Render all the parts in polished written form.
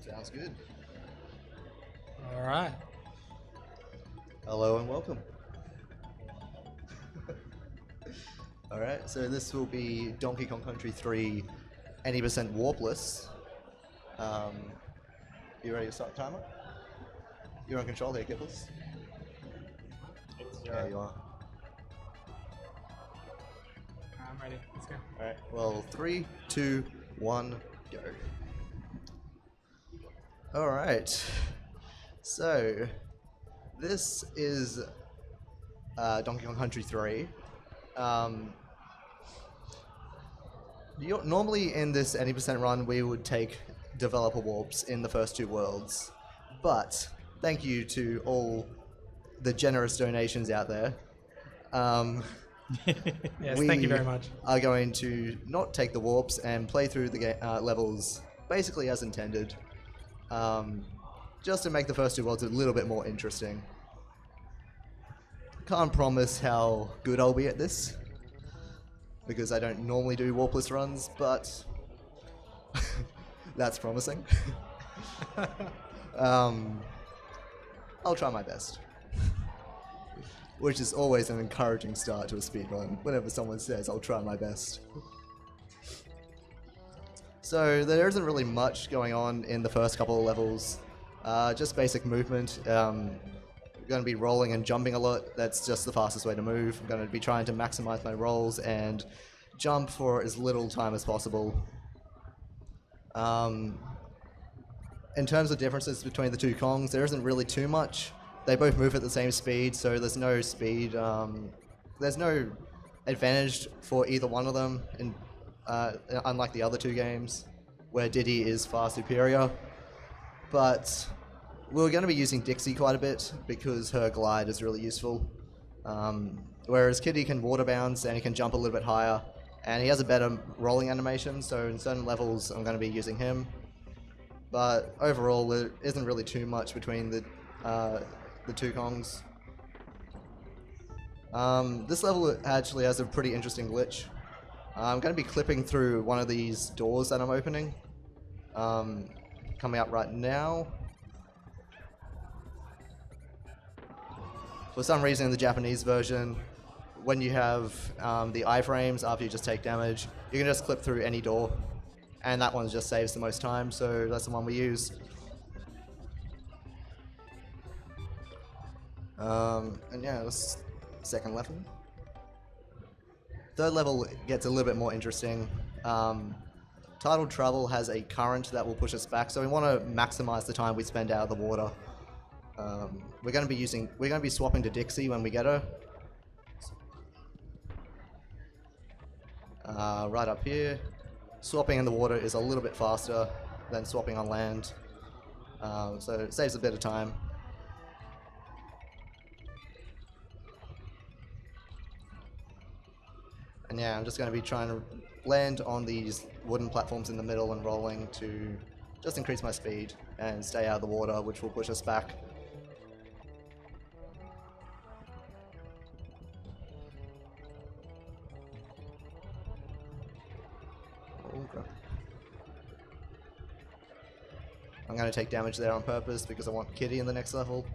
Sounds good. All right. Hello and welcome. Alright, so this will be Donkey Kong Country 3 80% warpless. You ready to start the timer? You're on control here, Gibbles. Yeah, you are. I'm ready. Let's go. Alright, well, 3, 2, 1, go. Alright, so this is Donkey Kong Country 3. Normally in this 80% run, we would take developer warps in the first two worlds, but thank you to all the generous donations out there. Yes, thank you very much. We are going to not take the warps and play through the levels basically as intended, just to make the first two worlds a little bit more interesting. Can't promise how good I'll be at this, because I don't normally do warpless runs, but that's promising. I'll try my best. Which is always an encouraging start to a speedrun, whenever someone says, I'll try my best. So there isn't really much going on in the first couple of levels, just basic movement. I'm going to be rolling and jumping a lot. That's just the fastest way to move. I'm going to be trying to maximize my rolls and jump for as little time as possible. In terms of differences between the two Kongs, there isn't really too much. They both move at the same speed, so there's no speed. There's no advantage for either one of them, unlike the other two games, where Diddy is far superior. But we're going to be using Dixie quite a bit because her glide is really useful. Whereas Kiddy can water bounce and he can jump a little bit higher, and he has a better rolling animation, so in certain levels I'm going to be using him. But overall, there isn't really too much between the two Kongs. This level actually has a pretty interesting glitch. I'm going to be clipping through one of these doors that I'm opening. Coming out right now. For some reason in the Japanese version, when you have the iframes after you just take damage, you can just clip through any door, and that one just saves the most time, so that's the one we use. And yeah, this second level. Third level gets a little bit more interesting. Tidal Travel has a current that will push us back, so we want to maximize the time we spend out of the water. We're going to be swapping to Dixie when we get her. Right up here. Swapping in the water is a little bit faster than swapping on land, so it saves a bit of time. And yeah, I'm just going to be trying to land on these wooden platforms in the middle and rolling to just increase my speed and stay out of the water, which will push us back. I'm going to take damage there on purpose because I want Kitty in the next level.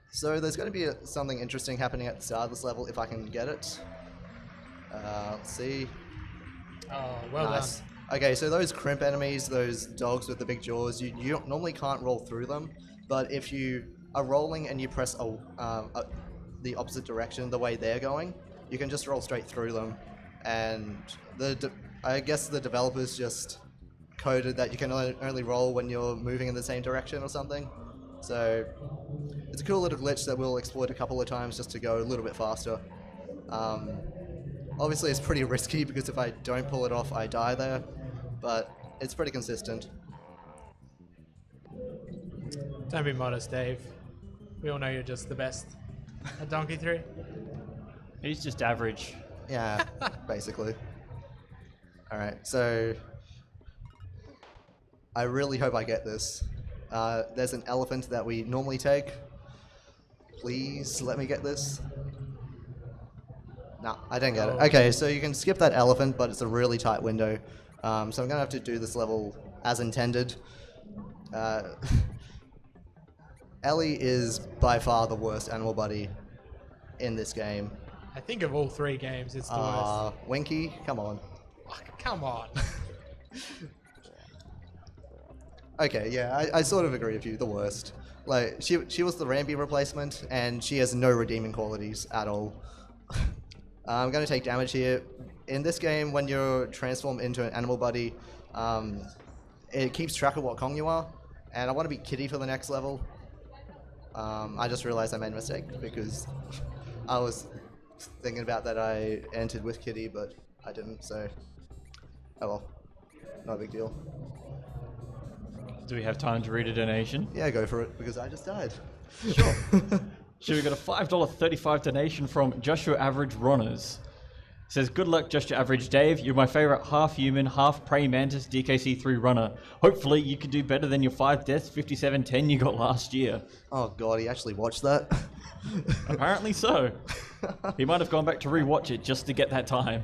So there's going to be something interesting happening at the start of this level if I can get it. Let's see. Oh, well nice. done. Okay, so those crimp enemies, those dogs with the big jaws, you normally can't roll through them, but if you are rolling and you press the opposite direction, the way they're going, you can just roll straight through them. And I guess the developers just coded that you can only roll when you're moving in the same direction or something. So it's a cool little glitch that we'll exploit a couple of times just to go a little bit faster. Obviously it's pretty risky because if I don't pull it off, I die there, but it's pretty consistent. Don't be modest, Dave. We all know you're just the best at Donkey 3. He's just average. Yeah, basically. Alright, so I really hope I get this. There's an elephant that we normally take. Please let me get this. No, I didn't get it. Okay, so you can skip that elephant, but it's a really tight window. So I'm going to have to do this level as intended. Ellie is by far the worst animal buddy in this game. I think of all 3 games, it's the worst. Winky, come on. Oh, come on. Okay, yeah, I sort of agree with you, the worst. Like, she was the Rambi replacement, and she has no redeeming qualities at all. I'm going to take damage here. In this game, when you're transformed into an animal buddy, it keeps track of what Kong you are, and I want to be Kitty for the next level. I just realized I made a mistake, because I was thinking about that I entered with Kitty, but I didn't, so... Oh well, not a big deal. Do we have time to read a donation? Yeah, go for it, because I just died. Sure. So we got a $5.35 donation from Just Your Average Runners. It says, good luck, Just Your Average Dave. You're my favorite half-human, half-praying mantis DKC3 runner. Hopefully you can do better than your 5 deaths, 57-10 you got last year. Oh god, he actually watched that? Apparently so. He might have gone back to rewatch it just to get that time.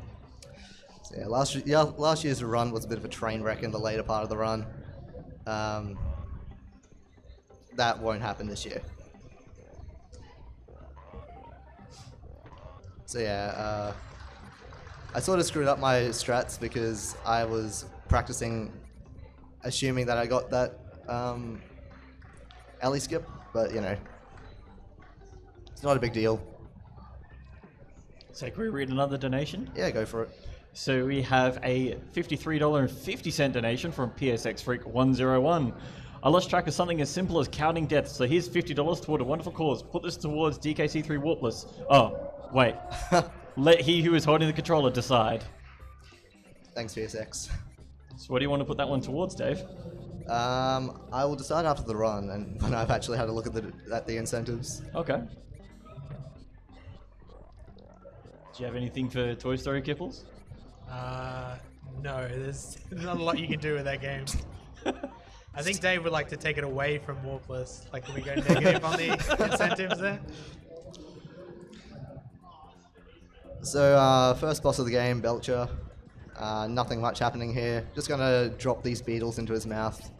So last year's run was a bit of a train wreck in the later part of the run. That won't happen this year. So yeah, I sort of screwed up my strats because I was practicing assuming that I got that alley skip, but you know, it's not a big deal. So can we read another donation? Yeah, go for it. So we have a $53.50 donation from PSX Freak 101. I lost track of something as simple as counting deaths, so here's $50 toward a wonderful cause. Put this towards DKC3 warpless. Oh, wait. Let he who is holding the controller decide. Thanks, PSX. So what do you want to put that one towards, Dave? I will decide after the run and when I've actually had a look at the incentives. Okay. Do you have anything for Toy Story Kipples? No, there's not a lot you can do with that game. I think Dave would like to take it away from warpless. Like, can we go negative on the incentives there? So, first boss of the game, Belcher. Nothing much happening here. Just gonna drop these beetles into his mouth.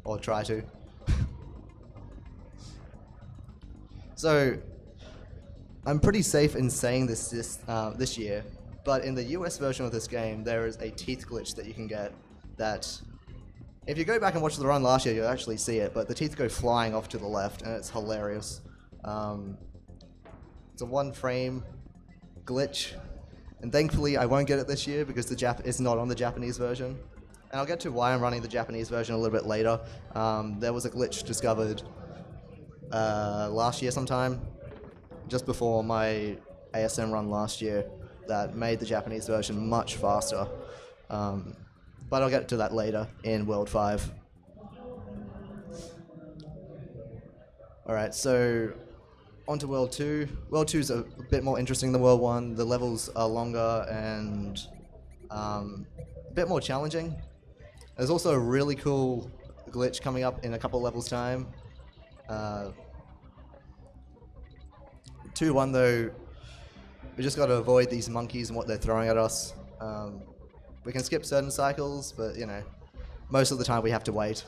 Or try to. So, I'm pretty safe in saying this year, but in the US version of this game, there is a teeth glitch that you can get that, if you go back and watch the run last year, you'll actually see it, but the teeth go flying off to the left, and it's hilarious. It's a 1-frame glitch, and thankfully I won't get it this year because it's not on the Japanese version. And I'll get to why I'm running the Japanese version a little bit later. There was a glitch discovered last year sometime, just before my ASM run last year, that made the Japanese version much faster. But I'll get to that later in World 5. Alright, so on to World 2. World 2 is a bit more interesting than World 1. The levels are longer and a bit more challenging. There's also a really cool glitch coming up in a couple levels' time. 2-1 though, we just got to avoid these monkeys and what they're throwing at us. We can skip certain cycles, but you know, most of the time we have to wait.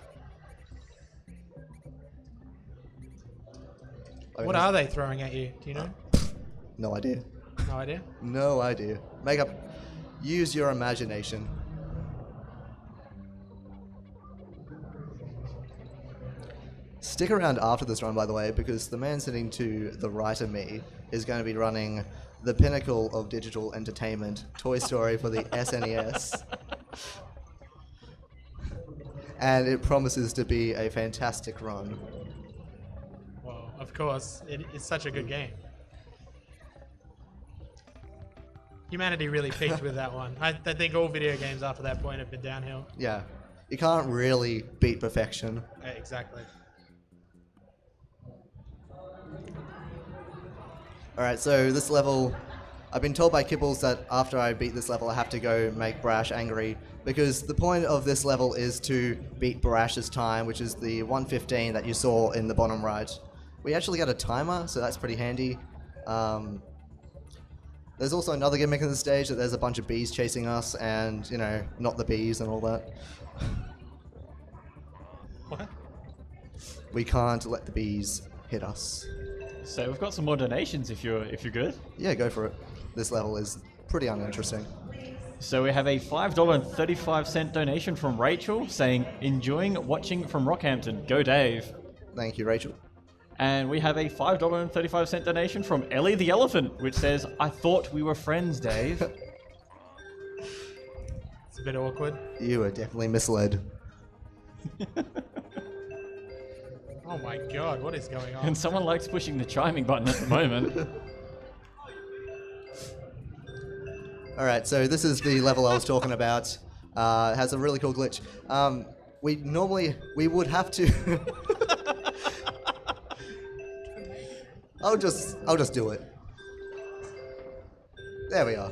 What are they throwing at you? Do you know? No idea. No idea? No idea. Use your imagination. Stick around after this run, by the way, because the man sitting to the right of me is going to be running the pinnacle of digital entertainment, Toy Story for the SNES. And it promises to be a fantastic run. Well, of course. It's such a good game. Humanity really peaked with that one. I think all video games after that point have been downhill. Yeah. You can't really beat perfection. Exactly. Alright, so this level, I've been told by Kibbles that after I beat this level I have to go make Brash angry, because the point of this level is to beat Brash's time, which is the 1:15 that you saw in the bottom right. We actually got a timer, so that's pretty handy. There's also another gimmick in the stage that there's a bunch of bees chasing us, and, you know, not the bees and all that. What? We can't let the bees hit us. So we've got some more donations if you're good. Yeah, go for it. This level is pretty uninteresting. So we have a $5.35 donation from Rachel saying, enjoying watching from Rockhampton. Go Dave. Thank you, Rachel. And we have a $5.35 donation from Ellie the Elephant, which says, I thought we were friends, Dave. It's a bit awkward. You were definitely misled. Oh my god, what is going on? And someone likes pushing the chiming button at the moment. Alright, so this is the level I was talking about. It has a really cool glitch. We would have to... I'll just do it. There we are.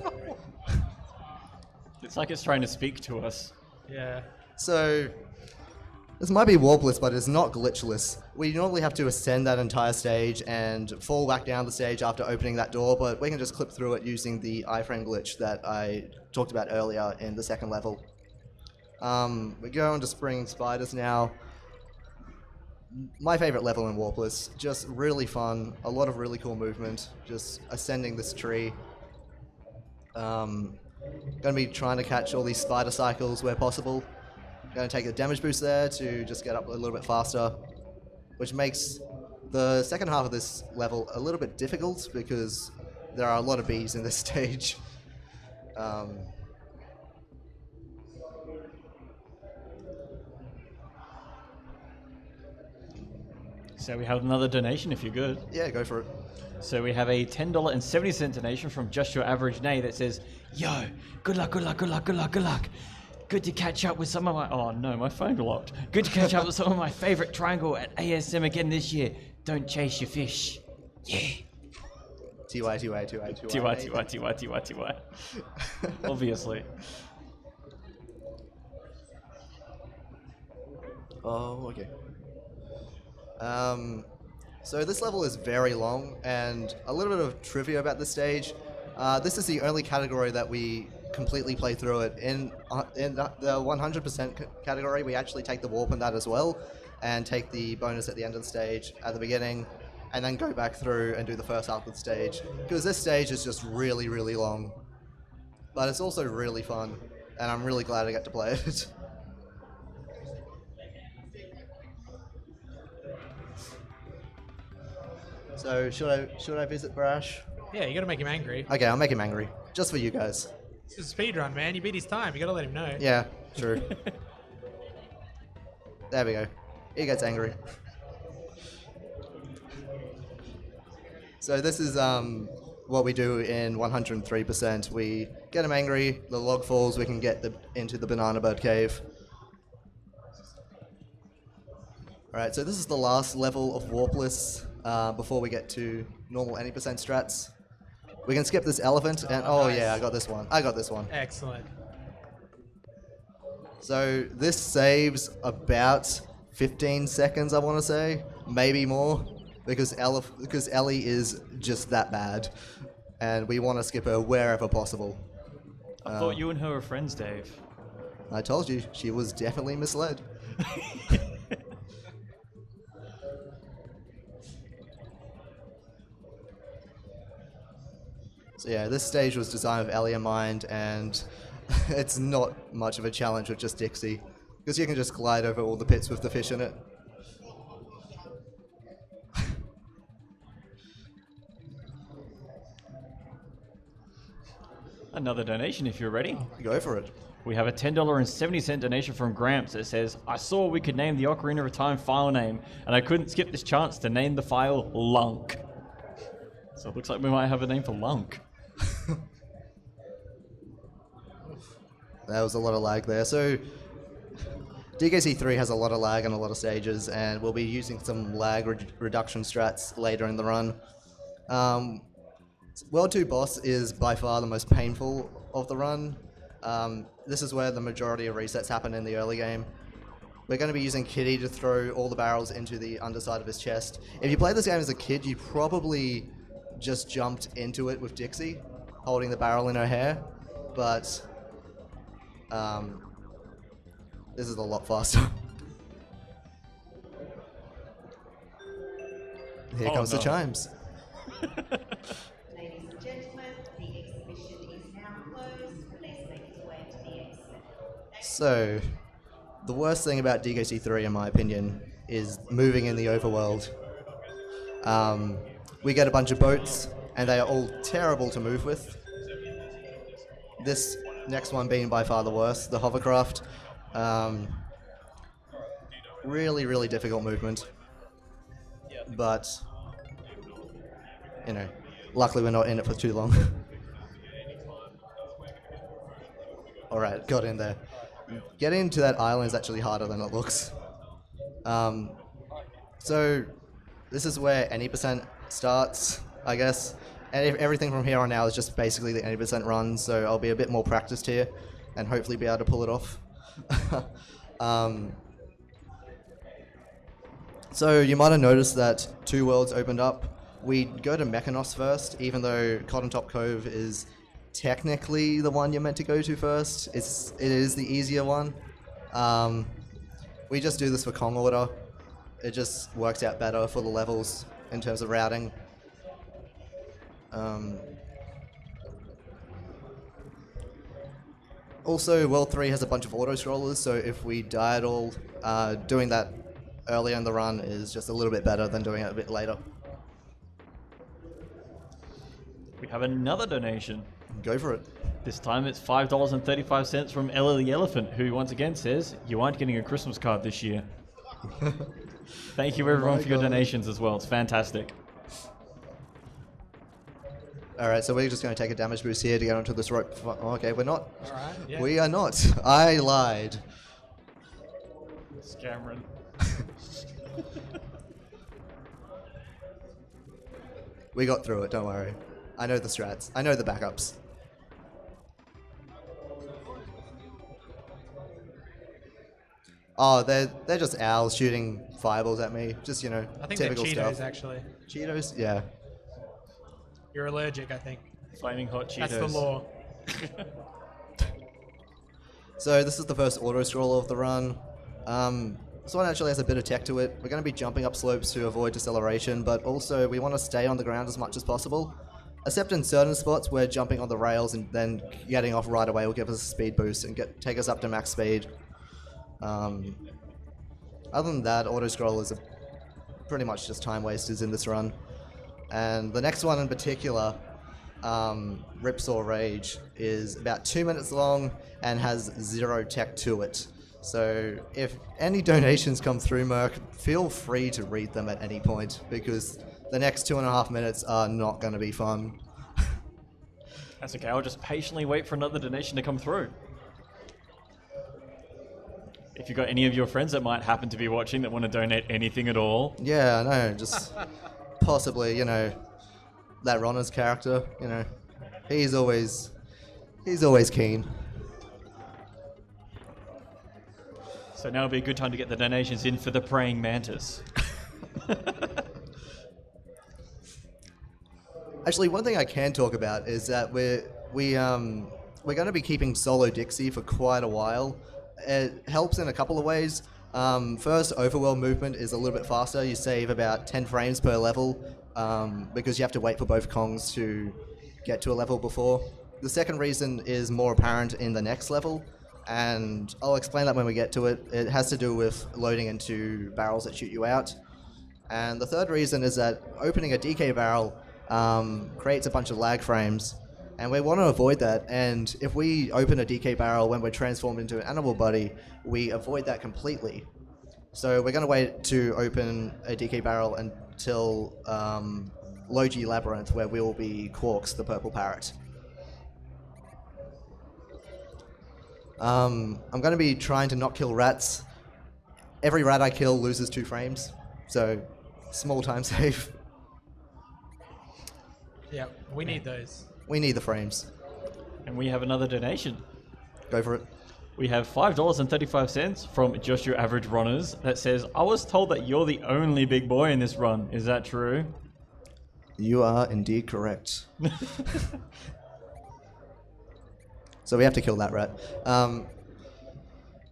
It's like it's trying to speak to us. Yeah. So, this might be warpless, but it's not glitchless. We normally have to ascend that entire stage and fall back down the stage after opening that door, but we can just clip through it using the iframe glitch that I talked about earlier in the second level. We go on to Spring Spiders now. My favorite level in warpless. Just really fun, a lot of really cool movement, just ascending this tree. Gonna be trying to catch all these spider cycles where possible. Gonna take a damage boost there to just get up a little bit faster, which makes the second half of this level a little bit difficult because there are a lot of bees in this stage. So we have another donation if you're good. Yeah, go for it. So we have a $10.70 donation from JustYourAverageDave that says, yo, good luck. Good to catch up with some of my... Oh no, my phone locked. Good to catch up with some of my favorite triangle at ASM again this year. Don't chase your fish. Yeah. TY. TY. Obviously. Oh, okay. So this level is very long, and a little bit of trivia about this stage. This is the only category that we completely play through it. In the 100% category, we actually take the warp in that as well, and take the bonus at the end of the stage, at the beginning, and then go back through and do the first half of the stage. Because this stage is just really, really long. But it's also really fun, and I'm really glad I get to play it. So, should I visit Brash? Yeah, you gotta make him angry. Okay, I'll make him angry. Just for you guys. It's a speed run, man. You beat his time. You gotta let him know. Yeah, true. There we go. He gets angry. So this is what we do in 103%. We get him angry, the log falls, we can get into the banana bird cave. Alright, so this is the last level of warpless before we get to normal any percent strats. We can skip this elephant, and nice. Yeah, I got this one. Excellent. So this saves about 15 seconds, I want to say, maybe more, because Ellie is just that bad, and we want to skip her wherever possible. I thought you and her were friends, Dave. I told you, she was definitely misled. So yeah, this stage was designed with Ellie in mind, and it's not much of a challenge with just Dixie, because you can just glide over all the pits with the fish in it. Another donation if you're ready. Go for it. We have a $10.70 donation from Gramps that says, I saw we could name the Ocarina of Time file name, and I couldn't skip this chance to name the file Lunk. So it looks like we might have a name for Lunk. There was a lot of lag there. So DKC3 has a lot of lag on a lot of stages, and we'll be using some lag reduction strats later in the run. World 2 boss is by far the most painful of the run. This is where the majority of resets happen in the early game. we're going to be using Kitty to throw all the barrels into the underside of his chest. If you played this game as a kid, you probably just jumped into it with Dixie, holding the barrel in her hair, but this is a lot faster. Here comes the chimes. Ladies and gentlemen, the exhibition is now closed. Please make your way to the exit. So, the worst thing about DKC3, in my opinion, is moving in the overworld. We get a bunch of boats, and they are all terrible to move with. This next one being by far the worst, the hovercraft. Really, really difficult movement. But, you know, luckily we're not in it for too long. Alright, got in there. Getting to that island is actually harder than it looks. So, this is where any percent starts, I guess. And everything from here on out is just basically the 80% run, so I'll be a bit more practiced here and hopefully be able to pull it off. So you might have noticed that 2 worlds opened up. We go to Mechanos first, even though Cotton Top Cove is technically the one you're meant to go to first. It is the easier one. We just do this for Kong order. It just works out better for the levels in terms of routing. Also, World 3 has a bunch of auto-scrollers, so if we die at all, doing that earlier in the run is just a little bit better than doing it a bit later. We have another donation. Go for it. This time it's $5.35 from Ella the Elephant, who once again says, "You aren't getting a Christmas card this year." Thank you everyone for your donations as well. It's fantastic. Alright, so we're just going to take a damage boost here to get onto this rope. Okay, we're not. Alright, yeah. We are not. I lied. It's Cameron. We got through it, don't worry. I know the strats. I know the backups. Oh, they're just owls shooting fireballs at me. Just, you know, I think they're typical Cheetos, stuff. actually. Cheetos? Yeah. You're allergic, I think. Flaming hot Cheetos. That's the law. So this is the first auto scroller of the run. This one actually has a bit of tech to it. We're going to be jumping up slopes to avoid deceleration, but also we want to stay on the ground as much as possible. Except in certain spots where jumping on the rails and then getting off right away will give us a speed boost and take us up to max speed. Other than that, auto scrollers are pretty much just time wasters in this run. And the next one in particular, Ripsaw Rage, is about 2 minutes long and has 0 tech to it. So if any donations come through, Merc, feel free to read them at any point, because the next 2.5 minutes are not going to be fun. That's okay, I'll just patiently wait for another donation to come through. If you've got any of your friends that might happen to be watching that want to donate anything at all. Yeah, I know, just possibly, you know, that Ronna's character, you know, he's always keen. So now would be a good time to get the donations in for the praying mantis. Actually, one thing I can talk about is that we're going to be keeping solo Dixie for quite a while. It helps in a couple of ways. First, overworld movement is a little bit faster. You save about 10 frames per level because you have to wait for both Kongs to get to a level before. The second reason is more apparent in the next level, and I'll explain that when we get to it. It has to do with loading into barrels that shoot you out. And the third reason is that opening a DK barrel creates a bunch of lag frames, and we want to avoid that. And if we open a DK barrel when we're transformed into an animal body, we avoid that completely. So we're going to wait to open a DK barrel until Logi Labyrinth, where we will be Quarks, the purple parrot. I'm going to be trying to not kill rats. Every rat I kill loses 2 frames, so small time save. Yeah, we need those. We need the frames. And we have another donation. Go for it. We have $5.35 from Just Your Average Runners that says, I was told that you're the only big boy in this run. Is that true? You are indeed correct. So we have to kill that rat.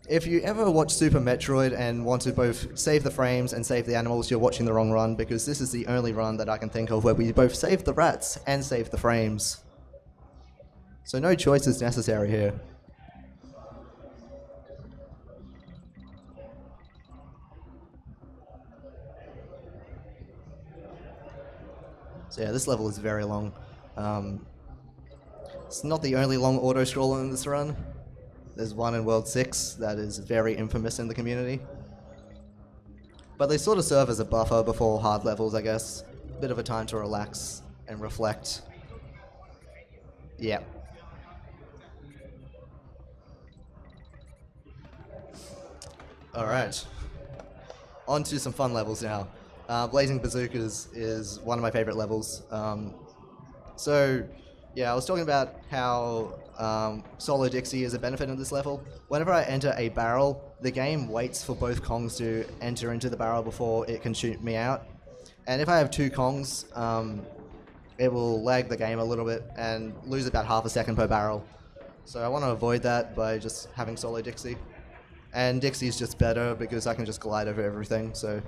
If you ever watch Super Metroid and want to both save the frames and save the animals, you're watching the wrong run, because this is the only run that I can think of where we both save the rats and save the frames. So no choice is necessary here. So yeah, this level is very long. It's not the only long auto-scroller in this run. There's one in World 6 that is very infamous in the community. But they sort of serve as a buffer before hard levels, I guess. Bit of a time to relax and reflect. Yeah. Alright. On to some fun levels now. Blazing Bazookas is one of my favorite levels. Yeah, I was talking about how Solo Dixie is a benefit in this level. Whenever I enter a barrel, the game waits for both Kongs to enter into the barrel before it can shoot me out. And if I have two Kongs, it will lag the game a little bit and lose about half a second per barrel. So I want to avoid that by just having Solo Dixie. And Dixie's just better because I can just glide over everything, so...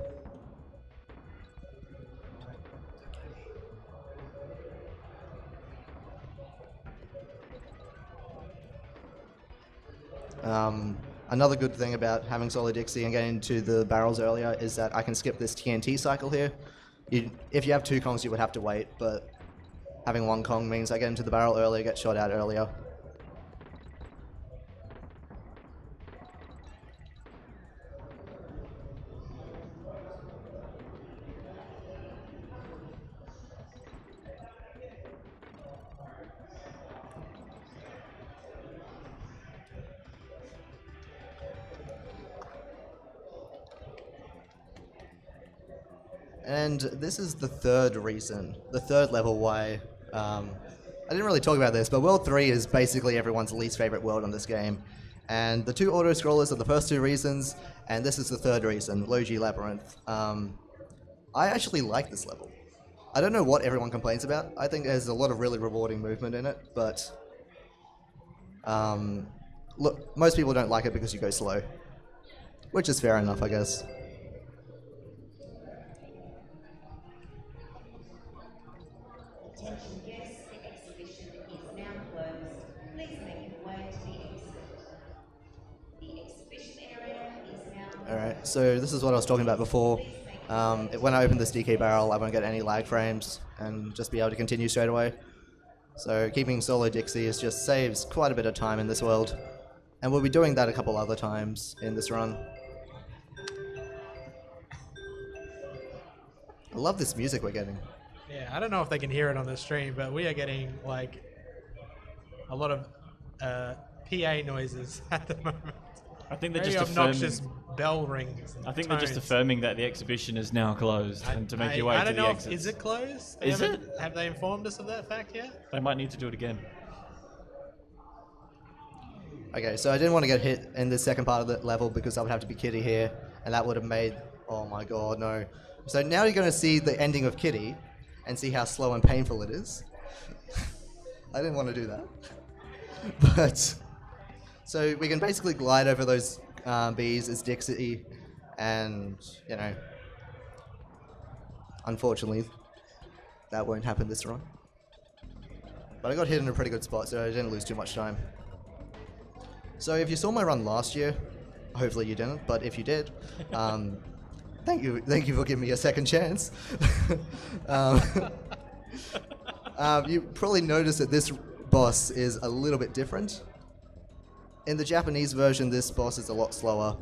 Another good thing about having Solo Dixie and getting into the barrels earlier is that I can skip this TNT cycle here. If you have two Kongs, you would have to wait, but having one Kong means I get into the barrel earlier, get shot out earlier. And this is the third reason, the third level why, I didn't really talk about this, but World 3 is basically everyone's least favorite world in this game. And the two auto-scrollers are the first two reasons, and this is the third reason, Logi Labyrinth. I actually like this level. I don't know what everyone complains about. I think there's a lot of really rewarding movement in it, but look, most people don't like it because you go slow, which is fair enough, I guess. Attention guests, the exhibition is now closed. Please make your way to the exit. The exhibition area is now... Alright, so this is what I was talking about before. When I open this DK barrel, I won't get any lag frames and just be able to continue straight away. So keeping Solo Dixie just saves quite a bit of time in this world. And we'll be doing that a couple other times in this run. I love this music we're getting. Yeah, I don't know if they can hear it on the stream, but we are getting like a lot of PA noises at the moment. I think they're Very just obnoxious affirming. bell rings. And I think they're just tones. affirming that the exhibition is now closed and to make your way I to don't the know exit. is it closed? Is it? Have they informed us of that fact yet? They might need to do it again. Okay, so I didn't want to get hit in the second part of the level because I would have to be Kitty here, and that would have made... Oh my god, no. So now you're going to see the ending of Kitty, and see how slow and painful it is. I didn't want to do that. But... So we can basically glide over those bees as Dixie, and, you know... Unfortunately, that won't happen this run. But I got hit in a pretty good spot, so I didn't lose too much time. So if you saw my run last year, hopefully you didn't, but if you did, thank you for giving me a second chance. You probably noticed that this boss is a little bit different. In the Japanese version, this boss is a lot slower.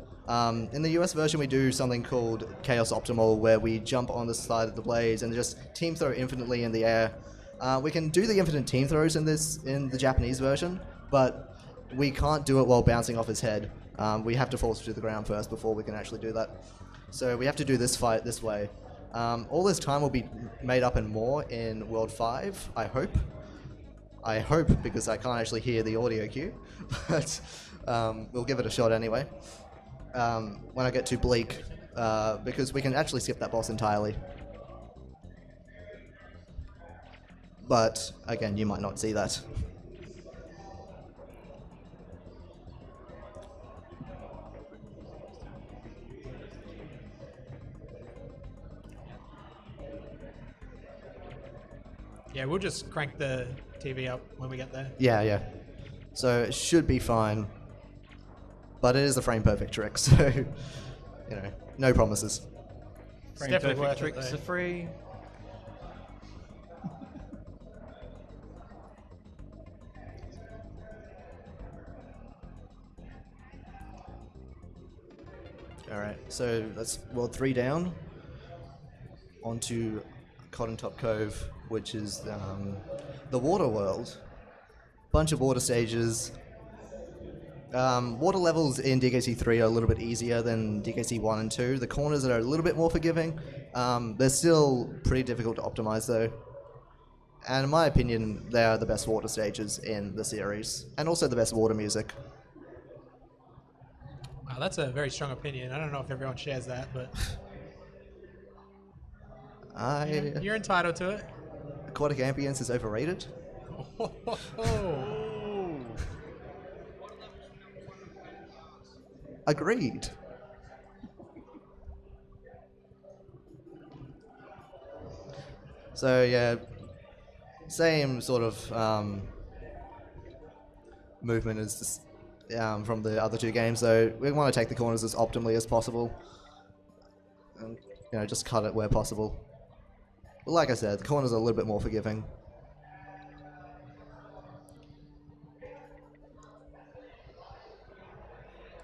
In the US version, we do something called Chaos Optimal, where we jump on the side of the blades and just team throw infinitely in the air. We can do the infinite team throws in the Japanese version, but we can't do it while bouncing off his head. We have to fall to the ground first before we can actually do that. So we have to do this fight this way. All this time will be made up and more in World 5, I hope. I hope, because I can't actually hear the audio cue. But We'll give it a shot anyway. When I get too bleak, because we can actually skip that boss entirely. But again, you might not see that. Yeah, we'll just crank the TV up when we get there. Yeah. So it should be fine. But it is a frame perfect trick, so you know, no promises. Frame definitely perfect worth it, tricks though. are free. Alright, so that's world 3 down. Onto Cotton Top Cove, which is the water world. Bunch of water stages. Water levels in DKC 3 are a little bit easier than DKC 1 and 2. The corners are a little bit more forgiving. They're still pretty difficult to optimize though. And in my opinion, they are the best water stages in the series. And also the best water music. Wow, that's a very strong opinion. I don't know if everyone shares that, but you're entitled to it. Aquatic ambience is overrated. Agreed. So yeah, same sort of movement as this, from the other two games. So we want to take the corners as optimally as possible, and just cut it where possible. But like I said, the corners are a little bit more forgiving.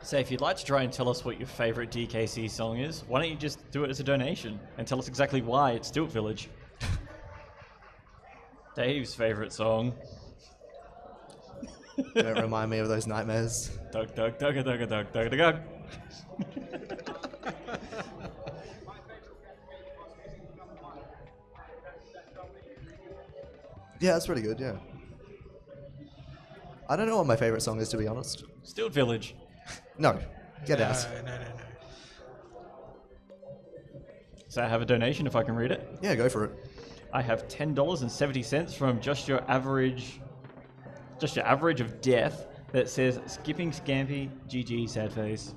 So if you'd like to try and tell us what your favorite DKC song is, why don't you just do it as a donation and tell us exactly why it's Stilt Village. Dave's favorite song. Don't remind me of those nightmares. Dug, dug, dug, dug, dug, dug, dug, dug. Yeah, that's pretty good, yeah. I don't know what my favorite song is, to be honest. Stilt Village. No, get out. No. So I have a donation if I can read it. Yeah, go for it. I have $10.70 from Just Your Average of Death that says skipping Scampy, GG, sad face.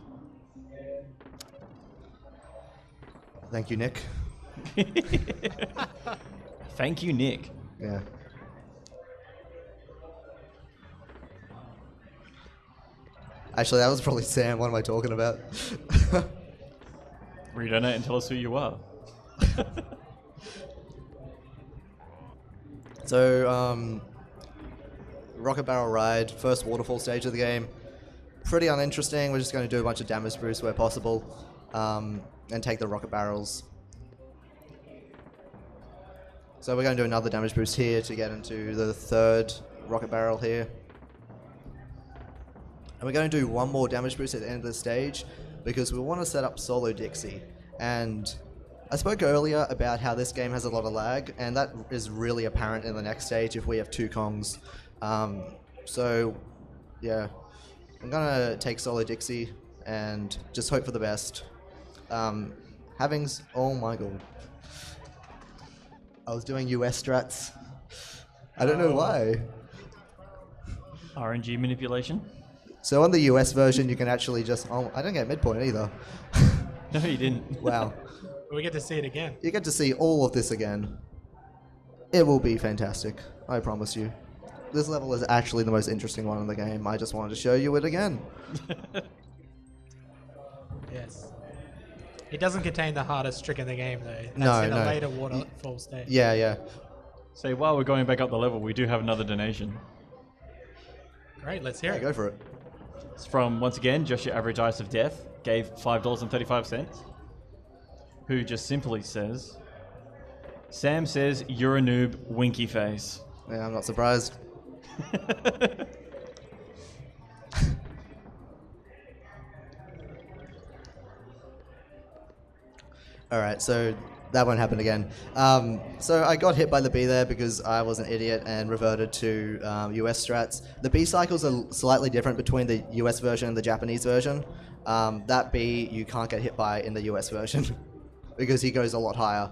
Thank you, Nick. Thank you, Nick. Yeah. Actually, that was probably Sam. What am I talking about? Redonate and tell us who you are. So, Rocket Barrel Ride, first waterfall stage of the game. Pretty uninteresting. We're just going to do a bunch of damage boosts where possible, and take the rocket barrels. So we're going to do another damage boost here to get into the third rocket barrel here. And we're going to do one more damage boost at the end of the stage because we want to set up Solo Dixie. And I spoke earlier about how this game has a lot of lag, and that is really apparent in the next stage if we have two Kongs. So, yeah, I'm going to take Solo Dixie and just hope for the best. Oh my god. I was doing US strats. I don't know why. RNG manipulation? So on the US version, you can actually just... Oh, I didn't get midpoint either. No, you didn't. Wow. We get to see it again. You get to see all of this again. It will be fantastic. I promise you. This level is actually the most interesting one in the game. I just wanted to show you it again. Yes. It doesn't contain the hardest trick in the game, though. That's No, in no. a later waterfall stage. Yeah. So while we're going back up the level, we do have another donation. Great, let's hear Yeah, it. go for it. It's from, once again, Just Your Average Ice of Death, gave $5.35, who just simply says, Sam says, you're a noob, winky face. Yeah, I'm not surprised. Alright, so That won't happen again. So I got hit by the B there because I was an idiot and reverted to US strats. The B cycles are slightly different between the US version and the Japanese version. That B you can't get hit by in the US version because he goes a lot higher.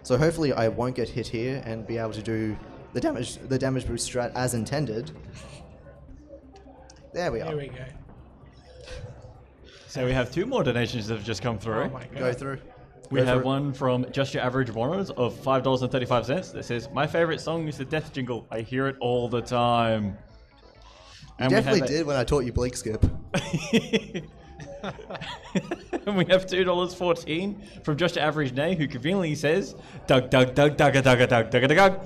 So hopefully I won't get hit here and be able to do the damage boost strat as intended. There we are. Here we go. So we have 2 more donations that have just come through. Oh my god. Go through. We Go have for it. one from Just Your Average Warners of $5.35 that says, "My favorite song is the Death Jingle. I hear it all the time." You And we definitely have did when I taught you Bleak Skip. And we have $2.14 from Just Your Average Nay, who conveniently says, "Doug, Doug, Doug, Doug, Doug, Doug, Doug, Doug, Doug."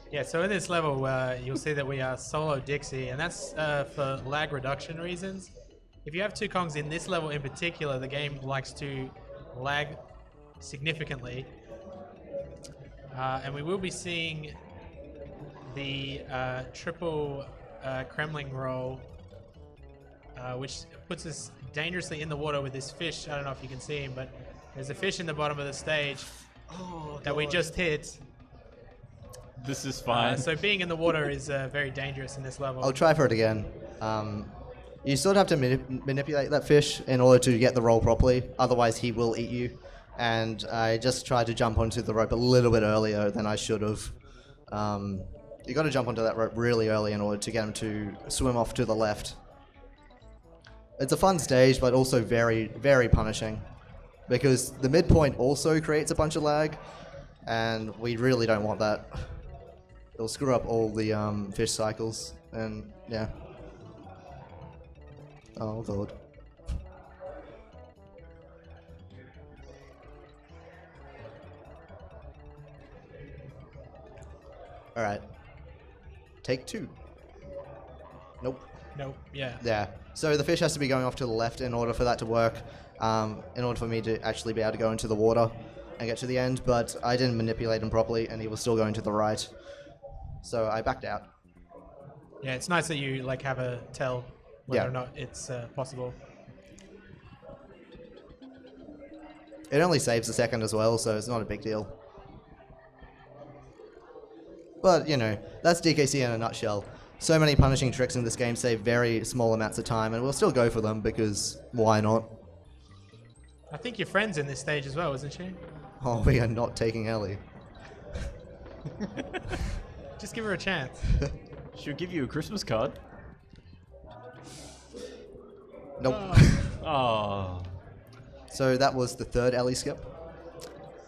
Yeah, so in this level, you'll see that we are solo Dixie, and that's for lag reduction reasons. If you have 2 Kongs in this level in particular, the game likes to lag significantly. And we will be seeing the triple Kremling roll, which puts us dangerously in the water with this fish. I don't know if you can see him, but there's a fish in the bottom of the stage that we just hit. This is fine. So being in the water is very dangerous in this level. I'll try for it again. You sort of have to manipulate that fish in order to get the roll properly, otherwise he will eat you. And I just tried to jump onto the rope a little bit earlier than I should have. You got to jump onto that rope really early in order to get him to swim off to the left. It's a fun stage, but also very, very punishing, because the midpoint also creates a bunch of lag, and we really don't want that. It'll screw up all the fish cycles, and yeah. Oh god. Alright. Take 2. Nope. Nope. Yeah. Yeah. So the fish has to be going off to the left in order for that to work, in order for me to actually be able to go into the water and get to the end, but I didn't manipulate him properly and he was still going to the right. So I backed out. Yeah, it's nice that you like have a tell whether Yeah. or not it's possible. It only saves a second as well, so it's not a big deal. But, you know, that's DKC in a nutshell. So many punishing tricks in this game save very small amounts of time, and we'll still go for them because why not? I think your friend's in this stage as well, isn't she? Oh, we are not taking Ellie. Just give her a chance. She'll give you a Christmas card. Nope. Oh. So that was the 3rd Ellie skip.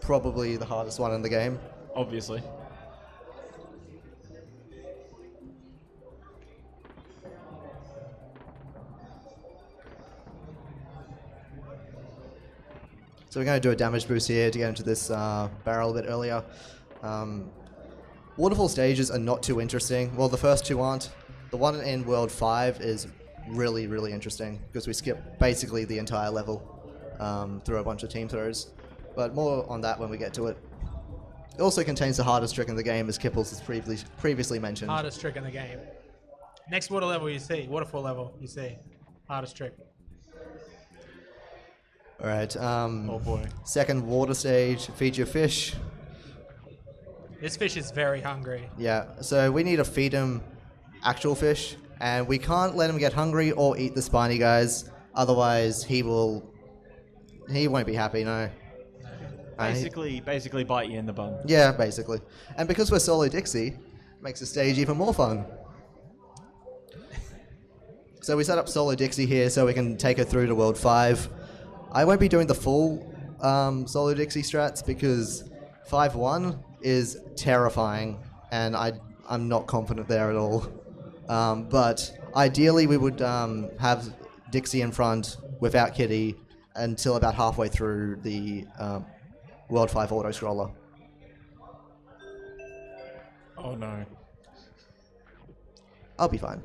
Probably the hardest one in the game. Obviously. So we're going to do a damage boost here to get into this barrel a bit earlier. Waterfall stages are not too interesting. Well, the first 2 aren't. The one in World 5 is really, really interesting because we skip basically the entire level through a bunch of team throws. But more on that when we get to it. It also contains the hardest trick in the game, as Kipples has previously mentioned. Hardest trick in the game. Next water level you see, waterfall level you see. Hardest trick. Alright, Oh boy. second water stage, feed your fish. This fish is very hungry. Yeah, so we need to feed him actual fish, and we can't let him get hungry or eat the spiny guys, otherwise he won't be happy, no. Basically bite you in the bum. Yeah, basically. And because we're solo Dixie, it makes the stage even more fun. So we set up solo Dixie here so we can take her through to World 5. I won't be doing the full solo Dixie strats because 5-1 is terrifying and I'm not confident there at all. But ideally we would have Dixie in front without Kitty until about halfway through the World 5 auto scroller. Oh no. I'll be fine.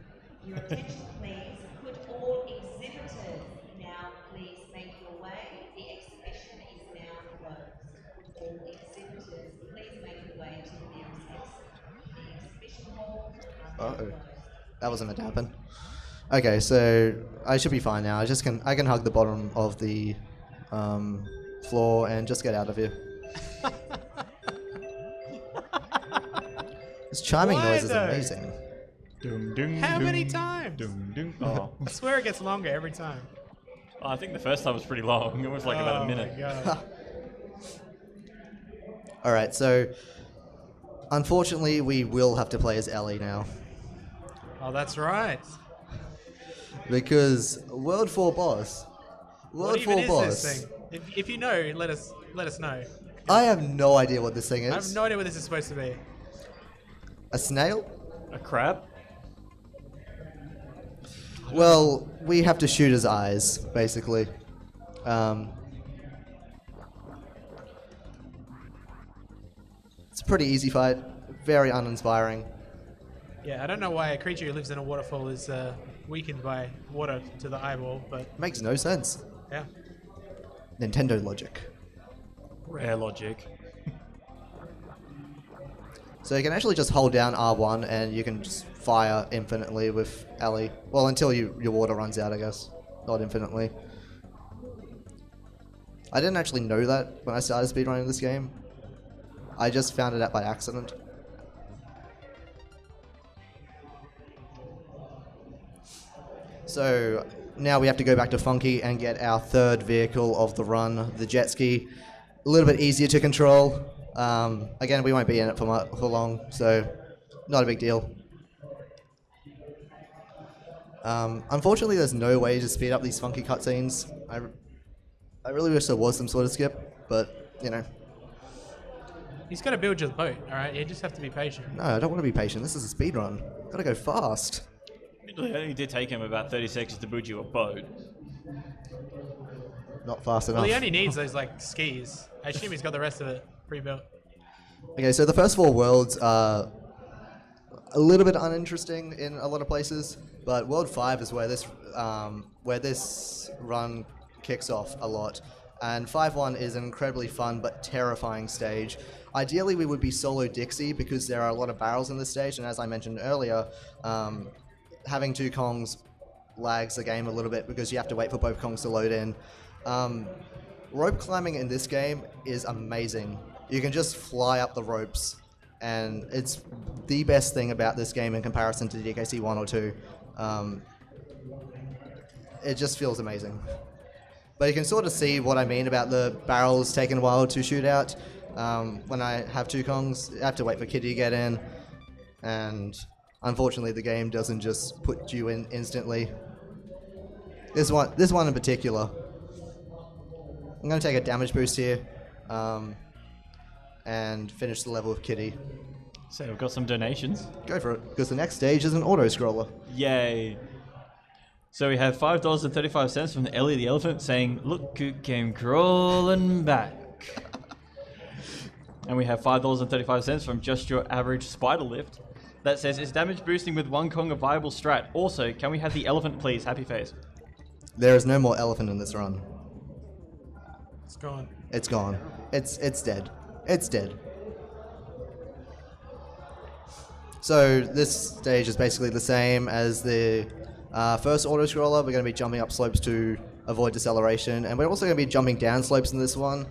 Your attention, please. Could all exhibitors now please make your way? The exhibition is now closed. All exhibitors, please make your way to the nearest exit. The exhibition That wasn't meant to happen. Okay, so I should be fine now. I can hug the bottom of the floor and just get out of here. This chiming Why noise is though? amazing. How many times? Oh. I swear it gets longer every time. I think the first time was pretty long. It was like about a minute. Oh my God. All right, so unfortunately we will have to play as Ellie now Oh, that's right. because World 4 boss. What World even 4 is boss. this thing? If you know, let us know. I have no idea what this thing is. I have no idea what this is supposed to be. A snail? A crab? Well, we have to shoot his eyes, basically. It's a pretty easy fight, very uninspiring. Yeah, I don't know why a creature who lives in a waterfall is weakened by water to the eyeball, but Makes no sense. yeah. Nintendo logic. Rare logic. So you can actually just hold down R1 and you can just fire infinitely with Ellie. Well, until your water runs out, I guess. Not infinitely. I didn't actually know that when I started speedrunning this game. I just found it out by accident. So now we have to go back to Funky and get our third vehicle of the run, the jet ski. A little bit easier to control. Again, we won't be in it for long, so not a big deal. Unfortunately, there's no way to speed up these Funky cutscenes. I really wish there was some sort of skip, but, you know. He's got to build your boat, alright? You just have to be patient. No, I don't want to be patient. This is a speed run. Gotta go fast. It only did take him about 30 seconds to build you a boat. Not fast enough. Well, he only needs those, like, skis. I assume he's got the rest of it pre-built. Okay, so the first 4 worlds are a little bit uninteresting in a lot of places, but World 5 is where this run kicks off a lot. And 5-1 is an incredibly fun but terrifying stage. Ideally, we would be solo Dixie because there are a lot of barrels in this stage, and as I mentioned earlier, having 2 Kongs lags the game a little bit because you have to wait for both Kongs to load in. Rope climbing in this game is amazing. You can just fly up the ropes, and it's the best thing about this game in comparison to DKC 1 or 2. It just feels amazing. But you can sort of see what I mean about the barrels taking a while to shoot out. When I have 2 Kongs, I have to wait for Kitty to get in, and unfortunately the game doesn't just put you in instantly. This one in particular. I'm going to take a damage boost here, and finish the level with Kitty. So we've got some donations. Go for it, because the next stage is an auto-scroller. Yay. So we have $5.35 from Ellie the Elephant saying, "Look who came crawling back." And we have $5.35 from Just Your Average Spider Lift that says, "Is damage boosting with 1 Kong a viable strat? Also, can we have the elephant please? Happy face." There is no more elephant in this run. It's gone. It's gone. It's dead. It's dead. So this stage is basically the same as the first auto-scroller. We're going to be jumping up slopes to avoid deceleration, and we're also going to be jumping down slopes in this one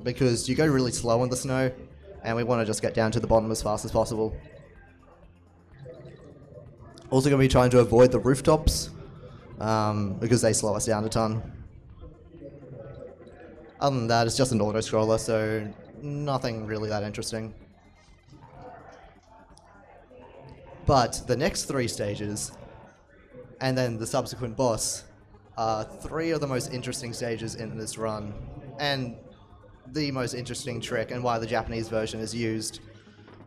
because you go really slow in the snow, and we want to just get down to the bottom as fast as possible. Also going to be trying to avoid the rooftops because they slow us down a ton. Other than that, it's just an auto-scroller, so nothing really that interesting. But the next 3 stages, and then the subsequent boss, are 3 of the most interesting stages in this run, and the most interesting trick, and why the Japanese version is used.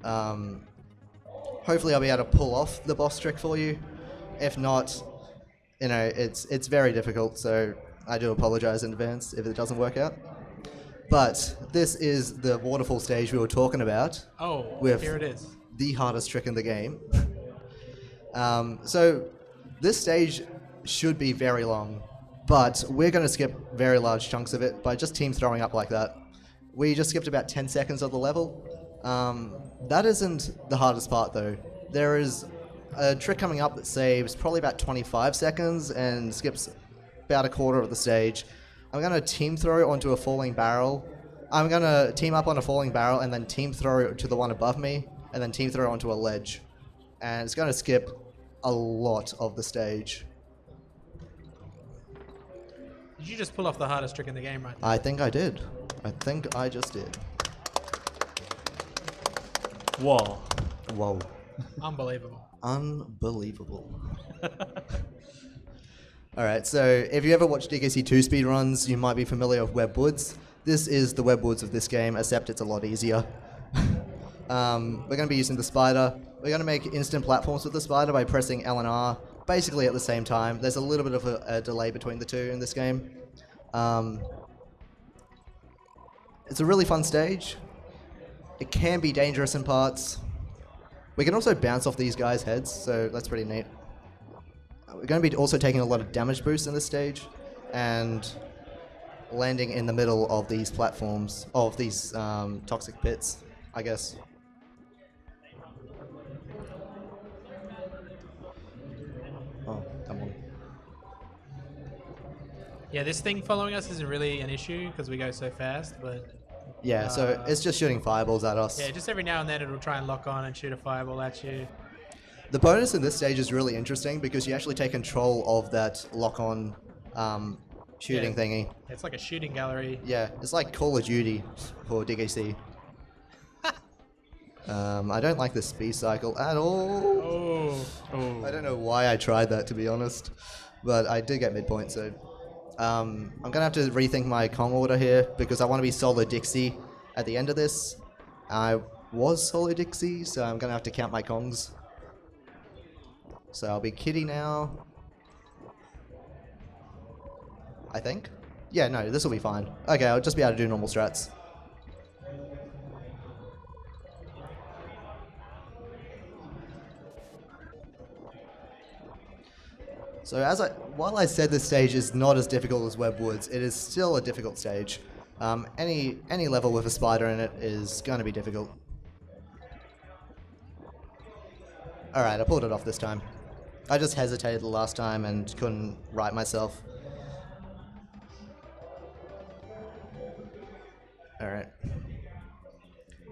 Hopefully I'll be able to pull off the boss trick for you. If not, you know, it's very difficult, so I do apologize in advance if it doesn't work out. But this is the waterfall stage we were talking about. Oh, with here it is. the hardest trick in the game. So this stage should be very long, but we're going to skip very large chunks of it by just team throwing up like that. We just skipped about 10 seconds of the level. That isn't the hardest part though. There is a trick coming up that saves probably about 25 seconds and skips about a quarter of the stage. I'm going to team throw onto a falling barrel. I'm going to team up on a falling barrel and then team throw to the one above me and then team throw onto a ledge. And it's going to skip a lot of the stage. Did you just pull off the hardest trick in the game right now? I think I did. I think I just did. Whoa. Whoa. Unbelievable. Unbelievable. Alright, so if you ever watch DKC2 speedruns, you might be familiar with Web Woods. This is the Web Woods of this game, except it's a lot easier. We're going to be using the spider. We're going to make instant platforms with the spider by pressing L and R, basically at the same time. There's a little bit of a delay between the two in this game. It's a really fun stage. It can be dangerous in parts. We can also bounce off these guys' heads, so that's pretty neat. We're going to be also taking a lot of damage boosts in this stage, and landing in the middle of these platforms, of these toxic pits, I guess. Oh, come on. Yeah, this thing following us isn't really an issue because we go so fast, but Yeah, so it's just shooting fireballs at us. yeah, just every now and then it'll try and lock on and shoot a fireball at you. The bonus in this stage is really interesting because you actually take control of that lock-on shooting Yeah. thingy. It's like a shooting gallery. Yeah, it's like Call of Duty for DKC. I don't like the speed cycle at all. Oh. I don't know why I tried that, to be honest, but I did get midpoint, so I'm gonna have to rethink my Kong order here because I want to be solo Dixie at the end of this. I was solo Dixie, so I'm gonna have to count my Kongs. So I'll be Kitty now, I think. Yeah, no, this will be fine. Okay, I'll just be able to do normal strats. So while I said this stage is not as difficult as Web Woods, it is still a difficult stage. Any level with a spider in it is going to be difficult. Alright, I pulled it off this time. I just hesitated the last time and couldn't right myself. Alright.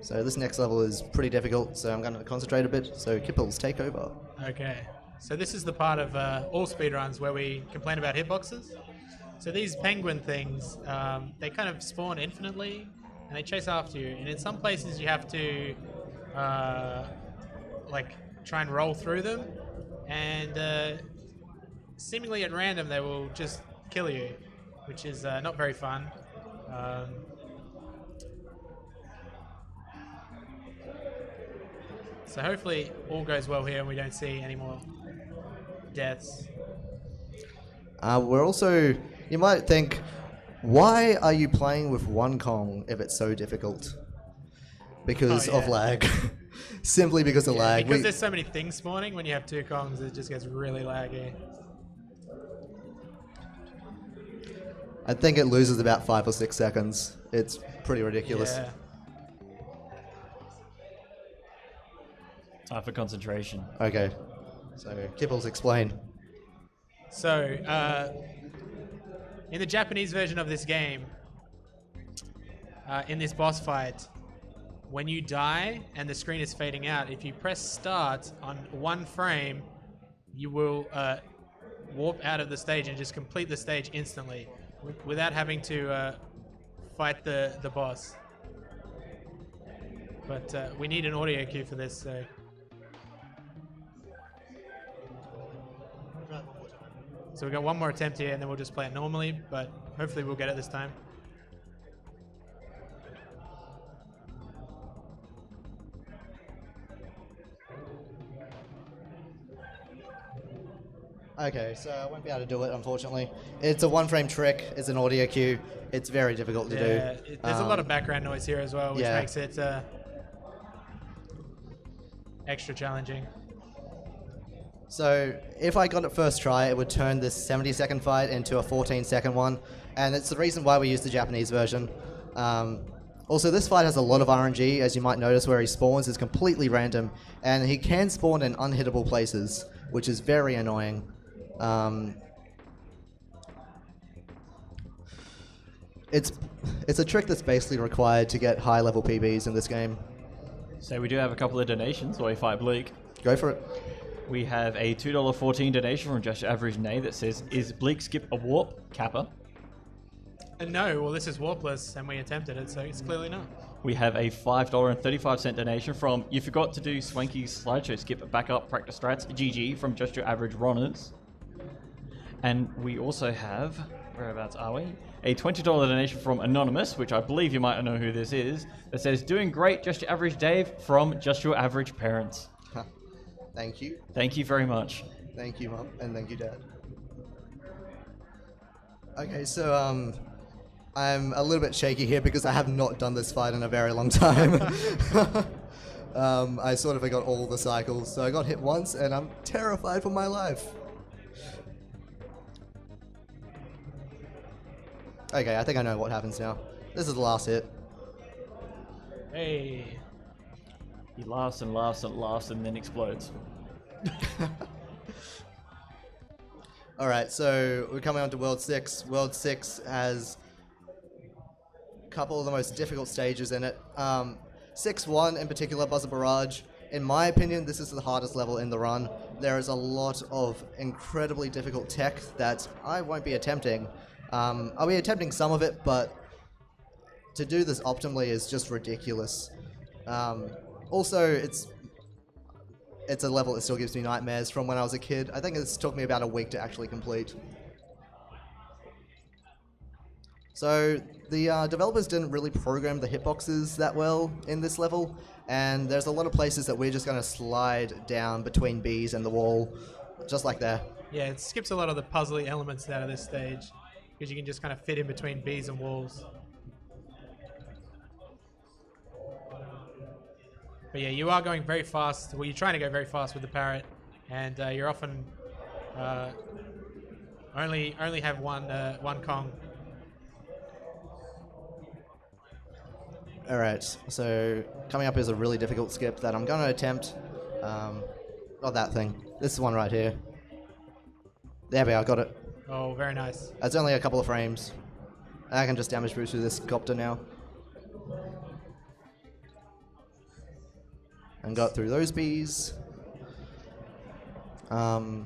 So this next level is pretty difficult, so I'm going to concentrate a bit. So Kipples, take over. Okay. So this is the part of all speedruns where we complain about hitboxes. So these penguin things, they kind of spawn infinitely, and they chase after you. And in some places you have to, like, try and roll through them, and seemingly at random they will just kill you, which is not very fun. So hopefully all goes well here and we don't see any more deaths. We're also, you might think, why are you playing with one Kong if it's so difficult? Because Oh, of yeah. lag. Simply because of lag. Because there's so many things spawning, when you have two Kongs, it just gets really laggy. I think it loses about 5 or 6 seconds. It's pretty ridiculous. Yeah. Time for concentration. Okay. So, Kipples, explain. So, in the Japanese version of this game, in this boss fight, when you die and the screen is fading out, if you press start on one frame, you will warp out of the stage and just complete the stage instantly without having to fight the boss. But we need an audio cue for this, so... So we got one more attempt here, and then we'll just play it normally, but hopefully we'll get it this time. Okay, so I won't be able to do it, unfortunately. It's a one-frame trick. It's an audio cue. It's very difficult to do. There's a lot of background noise here as well, which yeah. makes it extra challenging. So if I got it first try, it would turn this 70-second fight into a 14-second one, and it's the reason why we use the Japanese version. Also, this fight has a lot of RNG, as you might notice. Where he spawns is completely random, and he can spawn in unhittable places, which is very annoying. It's a trick that's basically required to get high level PBs in this game. So we do have a couple of donations while we fight Bleak. Go for it. We have a $2.14 donation from JustYourAverageDave that says, "Is Bleak Skip a warp kappa?" No, well, this is warpless, and we attempted it, so it's clearly not. We have a $5.35 donation from "You Forgot to Do Swanky's Slideshow Skip Backup Practice Strats GG" from Just Your Average Runners. And we also have, whereabouts are we? A $20 donation from Anonymous, which I believe you might know who this is, that says, "Doing great, Just Your Average Dave," from Just Your Average Parents. Thank you. Thank you very much. Thank you, Mum, and thank you, Dad. Okay, so I'm a little bit shaky here because I have not done this fight in a very long time. I sort of forgot all the cycles, so I got hit once, and I'm terrified for my life. Okay, I think I know what happens now. This is the last hit. Hey. He laughs and laughs and laughs and then explodes. Alright, so we're coming on to World 6. World 6 has a couple of the most difficult stages in it. 6-1 in particular, Buzzer Barrage. In my opinion, this is the hardest level in the run. There is a lot of incredibly difficult tech that I won't be attempting. I'll be attempting some of it, but to do this optimally is just ridiculous. Also, it's a level that still gives me nightmares from when I was a kid. I think it's took me about a week to actually complete. So the developers didn't really program the hitboxes that well in this level, and there's a lot of places that we're just going to slide down between bees and the wall, just like that. Yeah, it skips a lot of the puzzly elements out of this stage, because you can just kind of fit in between bees and walls. But yeah, you are going very fast. Well, you're trying to go very fast with the parrot, and you're often only have one Kong. Alright, so coming up is a really difficult skip that I'm going to attempt. Not that thing. This one right here. There we are, got it. Oh, very nice. It's only a couple of frames. I can just damage boost through this copter now. And got through those bees. I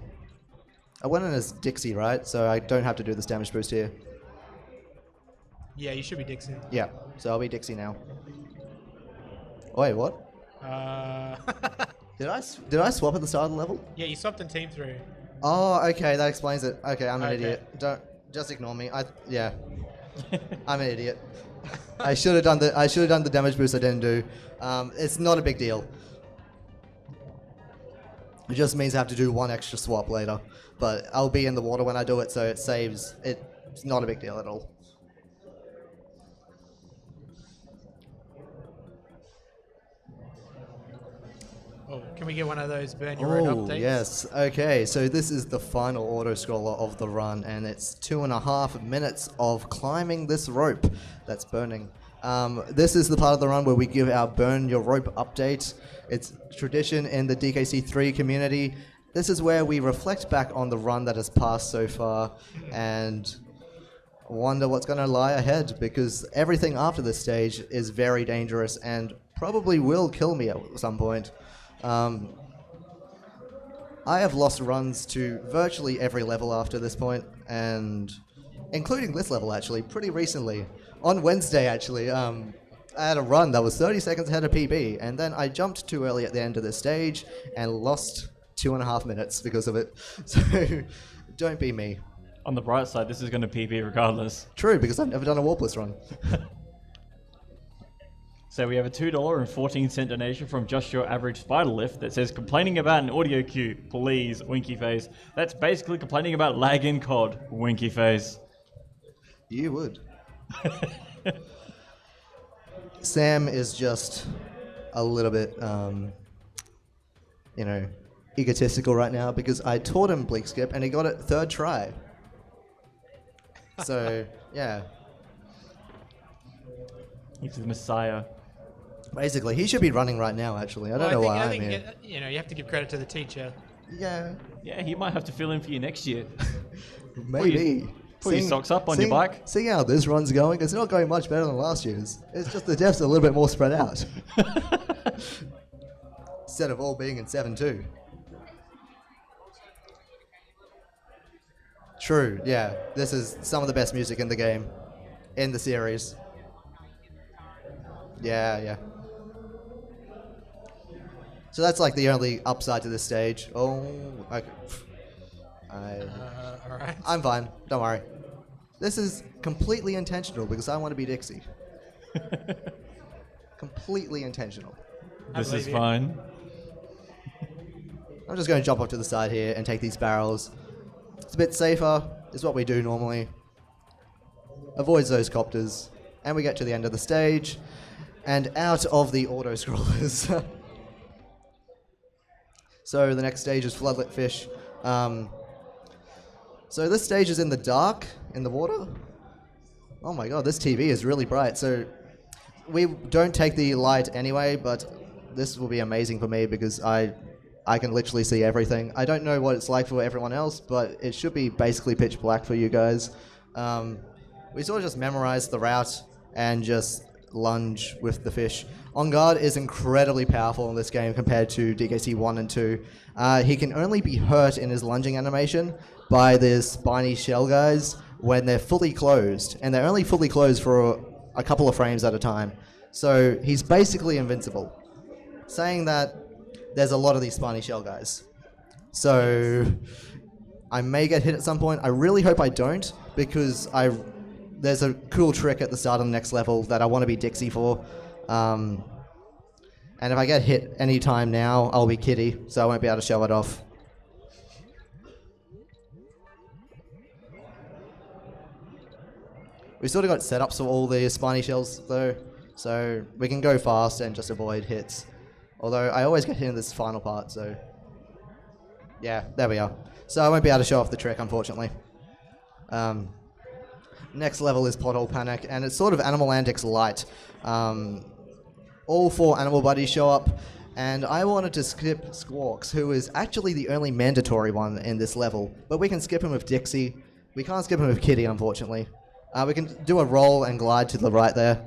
went in as Dixie, right? So I don't have to do this damage boost here. Yeah, you should be Dixon. Yeah, so I'll be Dixie now. Wait, what? Did I swap at the start of the level? Yeah, you swapped in team through. Oh, okay, that explains it. Okay, I'm an Okay. idiot. Don't just ignore me. Yeah, I'm an idiot. I should have done the damage boost I didn't do. It's not a big deal. It just means I have to do one extra swap later, but I'll be in the water when I do it, so it saves. It's not a big deal at all. Oh, can we get one of those burn your road updates? Yes. Okay, so this is the final auto-scroller of the run, and it's 2.5 minutes of climbing this rope that's burning. This is the part of the run where we give our burn your rope update. It's tradition in the DKC3 community. This is where we reflect back on the run that has passed so far and wonder what's going to lie ahead, because everything after this stage is very dangerous and probably will kill me at some point. I have lost runs to virtually every level after this point, and including this level actually, pretty recently. On Wednesday actually, I had a run that was 30 seconds ahead of PB, and then I jumped too early at the end of this stage and lost 2.5 minutes because of it. So, don't be me. On the bright side, this is going to PB regardless. True, because I've never done a warpless run. So we have a $2.14 donation from Just Your Average Spider Lift that says, "Complaining about an audio queue, please, winky face." That's basically complaining about lag in COD, winky face. You would. Sam is just a little bit, egotistical right now because I taught him Bleak Skip and he got it third try. So, yeah. He's the Messiah. Basically, he should be running right now. Actually, I don't know why I'm here. You know, you have to give credit to the teacher. Yeah, Yeah, he might have to fill in for you next year. maybe. Put your socks up on your bike. Seeing how this run's going, it's not going much better than last year's. It's just the depths are a little bit more spread out. Instead of all being in 7-2. True, yeah. This is some of the best music in the game. In the series. Yeah. So that's like the only upside to this stage. Oh, okay. Alright. I'm fine. Don't worry. This is completely intentional because I want to be Dixie. Completely intentional. This is believe you. fine. I'm just going to jump off to the side here and take these barrels. It's a bit safer. It's what we do normally. Avoids those copters. And we get to the end of the stage. And out of the auto-scrollers. So the next stage is Floodlit Fish. So this stage is in the dark, in the water. Oh my god, this TV is really bright. So we don't take the light anyway, but this will be amazing for me because I can literally see everything. I don't know what it's like for everyone else, but it should be basically pitch black for you guys. We sort of just memorize the route and just lunge with the fish. On Guard is incredibly powerful in this game compared to DKC 1 and 2. He can only be hurt in his lunging animation by the spiny shell guys when they're fully closed, and they're only fully closed for a couple of frames at a time. So he's basically invincible. Saying that, there's a lot of these spiny shell guys. So I may get hit at some point. I really hope I don't, because there's a cool trick at the start of the next level that I want to be Dixie for. And if I get hit any time now, I'll be Kitty, so I won't be able to show it off. We sort of got setups for all the spiny shells though, so we can go fast and just avoid hits. Although I always get hit in this final part, so yeah, there we are. So I won't be able to show off the trick, unfortunately. Next level is Pothole Panic, and it's sort of Animal Antics light. All 4 animal buddies show up, and I wanted to skip Squawks, who is actually the only mandatory one in this level. But we can skip him with Dixie. We can't skip him with Kitty, unfortunately. We can do a roll and glide to the right there.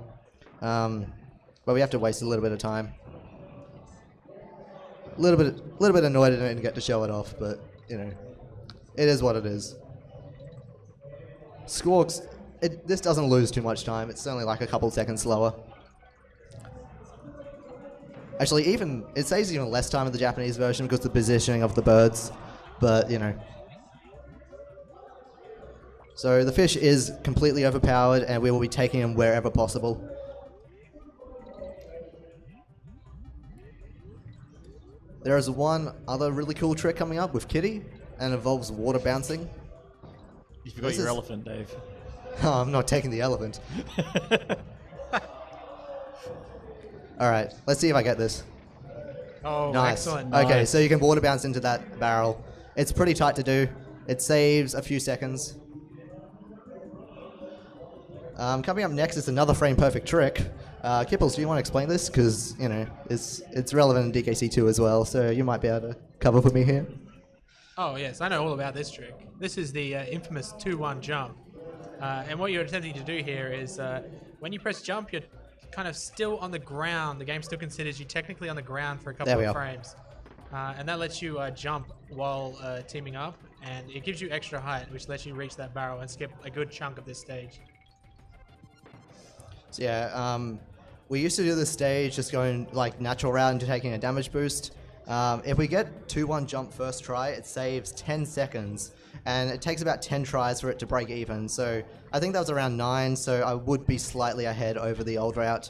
But we have to waste a little bit of time. A little bit annoyed I didn't get to show it off, but, you know, it is what it is. Squawks, this doesn't lose too much time. It's only like a couple seconds slower. Actually, it saves even less time in the Japanese version because of the positioning of the birds, but, you know. So the fish is completely overpowered, and we will be taking him wherever possible. There is one other really cool trick coming up with Kitty, and involves water bouncing. You forgot your elephant, Dave. Oh, I'm not taking the elephant. Alright, let's see if I get this. Oh, Nice. excellent. Okay, so you can water bounce into that barrel. It's pretty tight to do. It saves a few seconds. Coming up next is another frame perfect trick. Kipples, do you want to explain this? Because, you know, it's relevant in DKC2 as well, so you might be able to cover for me here. Oh, yes, I know all about this trick. This is the infamous 2-1 jump. And what you're attempting to do here is when you press jump, you're kind of still on the ground. The game still considers you technically on the ground for a couple of frames. And that lets you jump while teaming up, and it gives you extra height, which lets you reach that barrel and skip a good chunk of this stage. So yeah, we used to do this stage just going like natural route into taking a damage boost. If we get 2-1 jump first try, it saves 10 seconds, and it takes about 10 tries for it to break even. So I think that was around 9, so I would be slightly ahead over the old route.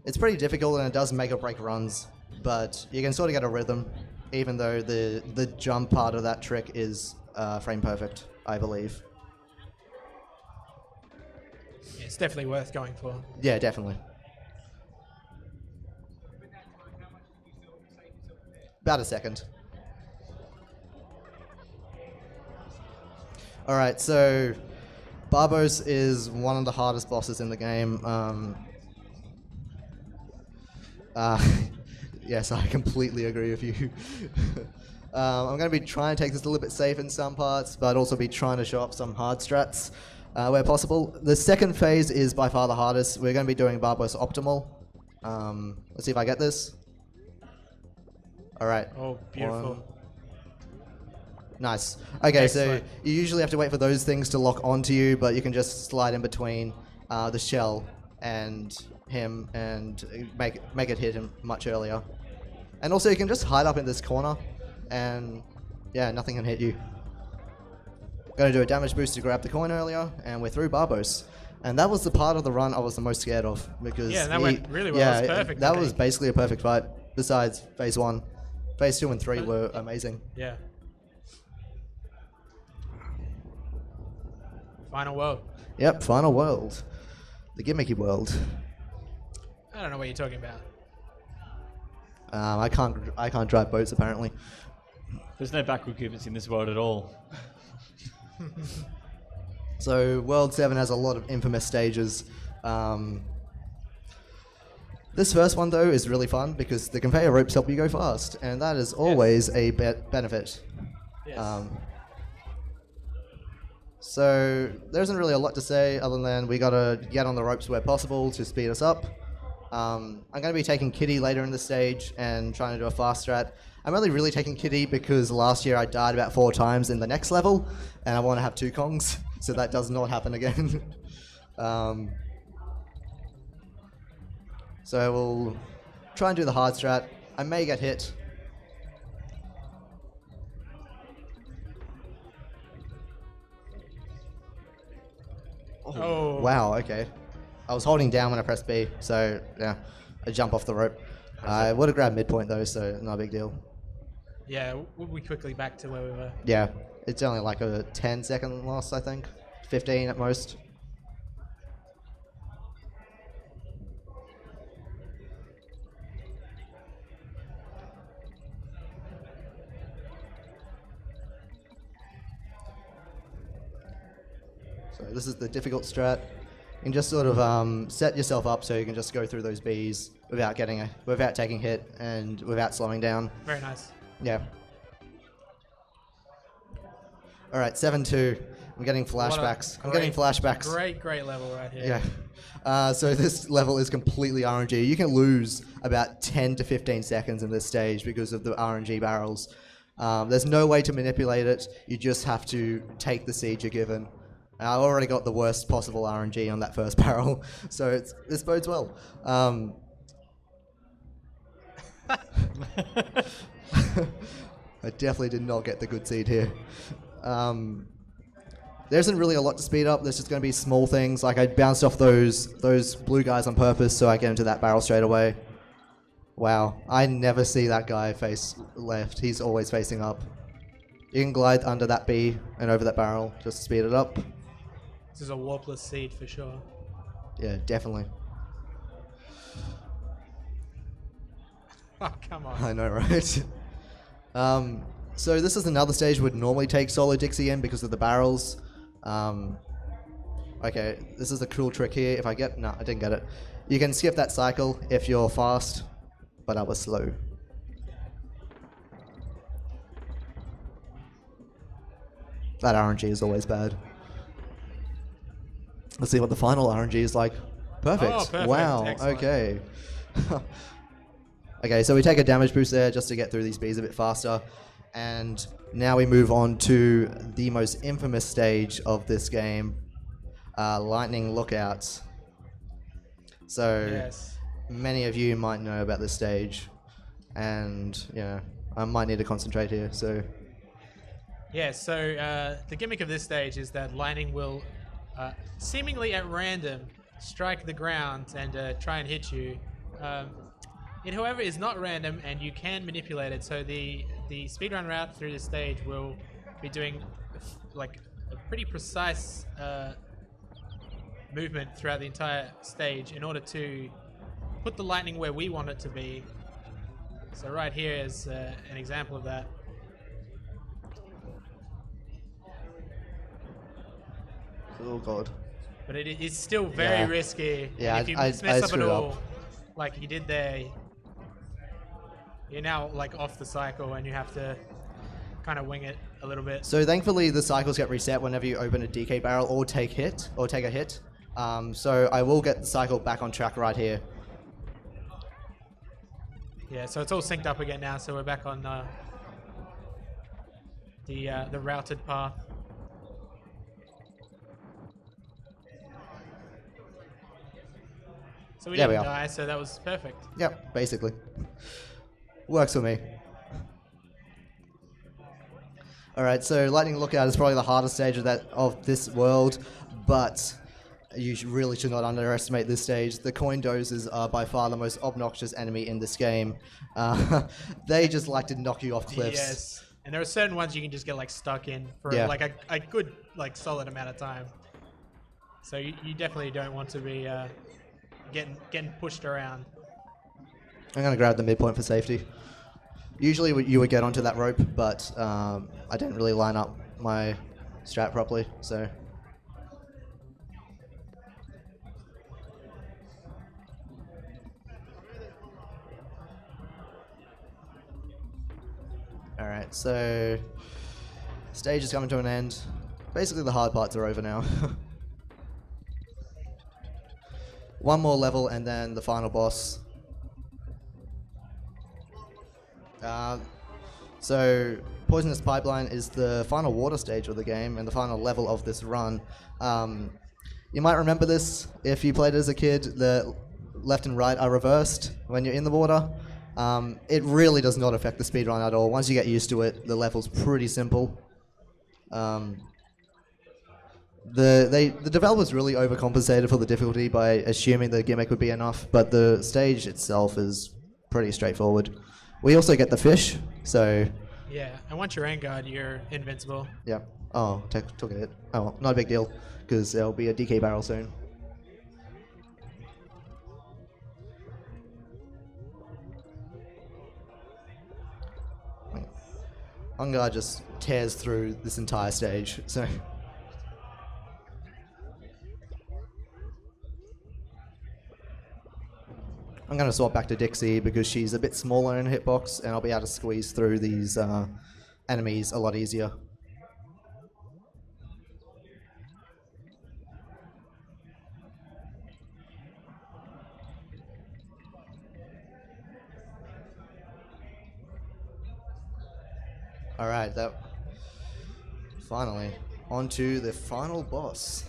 It's pretty difficult, and it does make or break runs, but you can sort of get a rhythm, even though the jump part of that trick is frame perfect, I believe. It's definitely worth going for. Yeah, definitely. About a second. Alright, so Barbos is one of the hardest bosses in the game. Uh, yes, I completely agree with you. I'm going to be trying to take this a little bit safe in some parts, but also be trying to show up some hard strats where possible. The second phase is by far the hardest. We're going to be doing Barbo's Optimal. Let's see if I get this. All right. Oh, beautiful. Nice. Okay, Excellent. so you usually have to wait for those things to lock onto you, but you can just slide in between the shell and him and make it hit him much earlier. And also you can just hide up in this corner and yeah, nothing can hit you. Gonna do a damage boost to grab the coin earlier, and we're through Barbos. And that was the part of the run I was the most scared of because Yeah, that went really well. Yeah, It was perfect, I that was think. basically a perfect fight. Besides phase 1, phase 2 and 3 were amazing. Yeah. Final world. Yep, final world, the gimmicky world. I don't know what you're talking about. I can't drive boats apparently. There's no backward movements in this world at all. So World 7 has a lot of infamous stages. This first one though is really fun because the conveyor ropes help you go fast, and that is always a benefit. Yes. So there isn't really a lot to say other than we gotta get on the ropes where possible to speed us up. I'm going to be taking Kitty later in the stage and trying to do a fast strat. I'm only really taking Kitty because last year I died about 4 times in the next level, and I want to have 2 Kongs, so that does not happen again. So we'll try and do the hard strat. I may get hit. Oh. Wow, okay. I was holding down when I pressed B, so yeah, I jump off the rope. I would have grabbed midpoint though, so not a big deal. Yeah, we'll be quickly back to where we were. Yeah, it's only like a 10-second loss, I think. 15 at most. So this is the difficult strat. You can just sort of set yourself up so you can just go through those Bs without taking hit and without slowing down. Very nice. Yeah. All right, 7-2. I'm getting flashbacks. I'm getting flashbacks. Great level right here. Yeah. So this level is completely RNG. You can lose about 10 to 15 seconds in this stage because of the RNG barrels. There's no way to manipulate it. You just have to take the siege you're given. I already got the worst possible RNG on that first barrel, so this bodes well. I definitely did not get the good seed here. There isn't really a lot to speed up. There's just going to be small things. Like I bounced off those blue guys on purpose so I get into that barrel straight away. Wow, I never see that guy face left. He's always facing up. You can glide under that B and over that barrel just to speed it up. This is a warpless seed for sure. Yeah, definitely. Oh, come on. I know, right? So this is another stage would normally take solo Dixie in because of the barrels. Okay, this is a cool trick here. If I get... No, I didn't get it. You can skip that cycle if you're fast, but I was slow. That RNG is always bad. Let's see what the final RNG is like. Perfect. Oh, perfect. Wow, Excellent. okay. Okay, so we take a damage boost there just to get through these Bs a bit faster. And now we move on to the most infamous stage of this game, Lightning Lookouts. So Yes. many of you might know about this stage, and yeah, I might need to concentrate here. So Yeah, so the gimmick of this stage is that Lightning will seemingly at random strike the ground and try and hit you. It, however, is not random, and you can manipulate it. So the speedrun route through this stage will be doing like a pretty precise movement throughout the entire stage in order to put the lightning where we want it to be. So right here is an example of that. oh god. But it is still very Yeah. risky. Yeah, and if you I mess up at screwed all, up. like you did there, you're now like off the cycle and you have to kind of wing it a little bit. So thankfully the cycles get reset whenever you open a DK barrel or take a hit. So I will get the cycle back on track right here. Yeah, so it's all synced up again now, so we're back on the routed path. So we There we didn't are. die, so that was perfect. Yep, basically. Works for me. Alright, so Lightning Lookout is probably the hardest stage of this world, but you really should not underestimate this stage. The coin dozers are by far the most obnoxious enemy in this game. They just like to knock you off cliffs. Yes. And there are certain ones you can just get like stuck in for Yeah. like a good like solid amount of time. So you definitely don't want to be getting pushed around. I'm going to grab the midpoint for safety. Usually you would get onto that rope, but I didn't really line up my strat properly, so... Alright, so... Stage is coming to an end. Basically the hard parts are over now. One more level and then the final boss. So, Poisonous Pipeline is the final water stage of the game and the final level of this run. You might remember this if you played as a kid. The left and right are reversed when you're in the water. It really does not affect the speedrun at all. Once you get used to it, the level's pretty simple. The developers really overcompensated for the difficulty by assuming the gimmick would be enough, but the stage itself is pretty straightforward. We also get the fish, so... Yeah, and once you're Vanguard, you're invincible. Yeah. Oh, took a hit. Oh, well, not a big deal, because there'll be a DK barrel soon. Vanguard just tears through this entire stage, so... I'm going to swap back to Dixie because she's a bit smaller in hitbox and I'll be able to squeeze through these enemies a lot easier. Alright, finally, on to the final boss.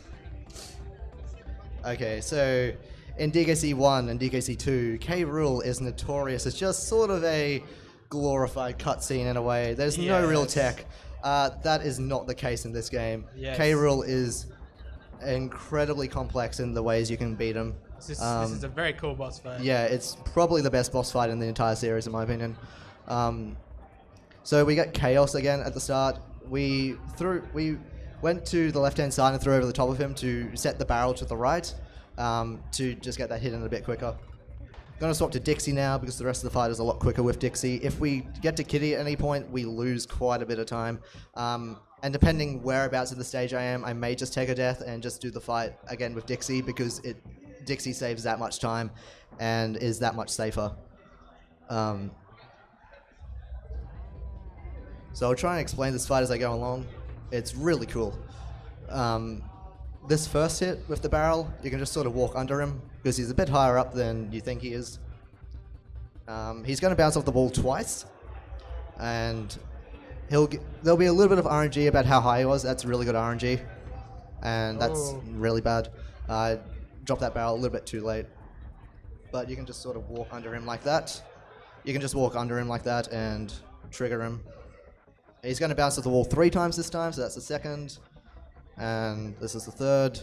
Okay, so in DKC 1 and DKC 2, K. Rool is notorious as just sort of a glorified cutscene in a way. There's no real tech. That is not the case in this game. Yes. K. Rool is incredibly complex in the ways you can beat him. This is a very cool boss fight. Yeah, it's probably the best boss fight in the entire series, in my opinion. So we get Chaos again at the start. We went to the left-hand side and threw over the top of him to set the barrel to the right, to just get that hit in a bit quicker. Gonna swap to Dixie now because the rest of the fight is a lot quicker with Dixie. If we get to Kitty at any point, we lose quite a bit of time. And depending whereabouts in the stage I am, I may just take a death and just do the fight again with Dixie because Dixie saves that much time and is that much safer. So I'll try and explain this fight as I go along. It's really cool. This first hit with the barrel, you can just sort of walk under him because he's a bit higher up than you think he is. He's going to bounce off the ball twice, and there'll be a little bit of RNG about how high he was. That's really good RNG, and that's really bad. I dropped that barrel a little bit too late, but you can just sort of walk under him like that. You can just walk under him like that and trigger him. He's going to bounce off the wall 3 times this time, so that's the second. And this is the third.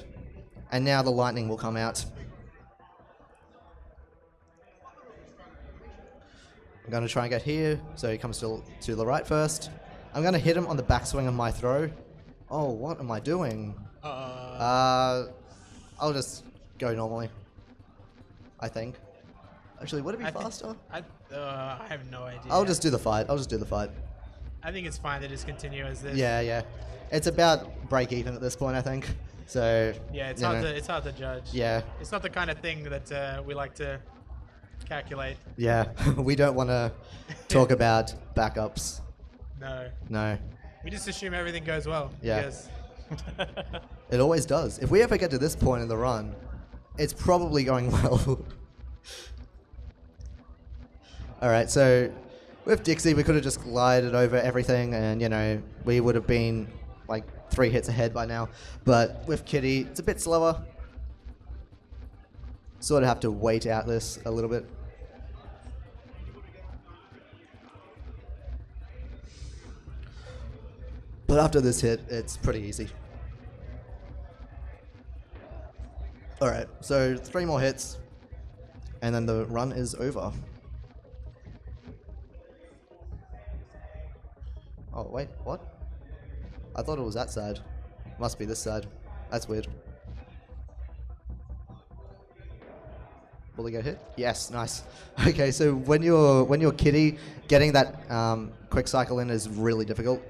And now the lightning will come out. I'm going to try and get here, so he comes to the right first. I'm going to hit him on the backswing of my throw. Oh, what am I doing? I'll just go normally, I think. Actually, would it be faster? I have no idea. I'll just do the fight. I think it's fine to just continue as this. Yeah. It's about break even at this point, I think. So Yeah, it's you hard know. to judge. Yeah. It's not the kind of thing that we like to calculate. Yeah, we don't want to talk about backups. No. No, We just assume everything goes well. Yeah. Because it always does. If we ever get to this point in the run, it's probably going well. All right, so with Dixie, we could have just glided over everything, and we would have been like 3 hits ahead by now. But with Kitty, it's a bit slower. Sort of have to wait out this a little bit. But after this hit, it's pretty easy. All right, so 3 more hits, and then the run is over. Oh, wait, what? I thought it was that side. Must be this side. That's weird. Will he get hit? Yes, nice. Okay, so when you're Kitty, getting that quick cycle in is really difficult.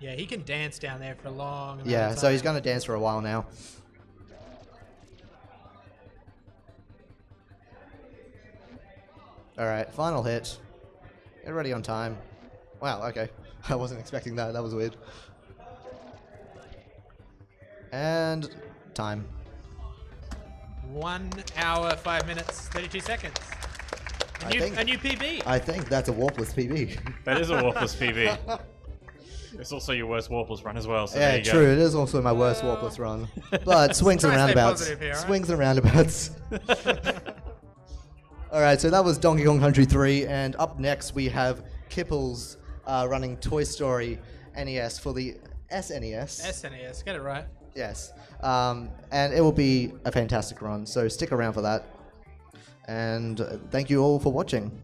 yeah, he can dance down there for a long amount Yeah, of so he's time. going to dance for a while now. All right, final hit. Get ready on time. Wow, okay. I wasn't expecting that. That was weird. And time. 1 hour, 5 minutes, 32 seconds. I think- A new PB. I think that's a warpless PB. That is a warpless PB. It's also your worst warpless run as well. So Yeah, there you true. Go. It is also my worst warpless run. But swings and Try to stay roundabouts. positive here, all right? Swings and roundabouts. All right, so that was Donkey Kong Country 3, and up next we have Kipples running Toy Story NES for the SNES. SNES, get it right. Yes, and it will be a fantastic run, so stick around for that. And thank you all for watching.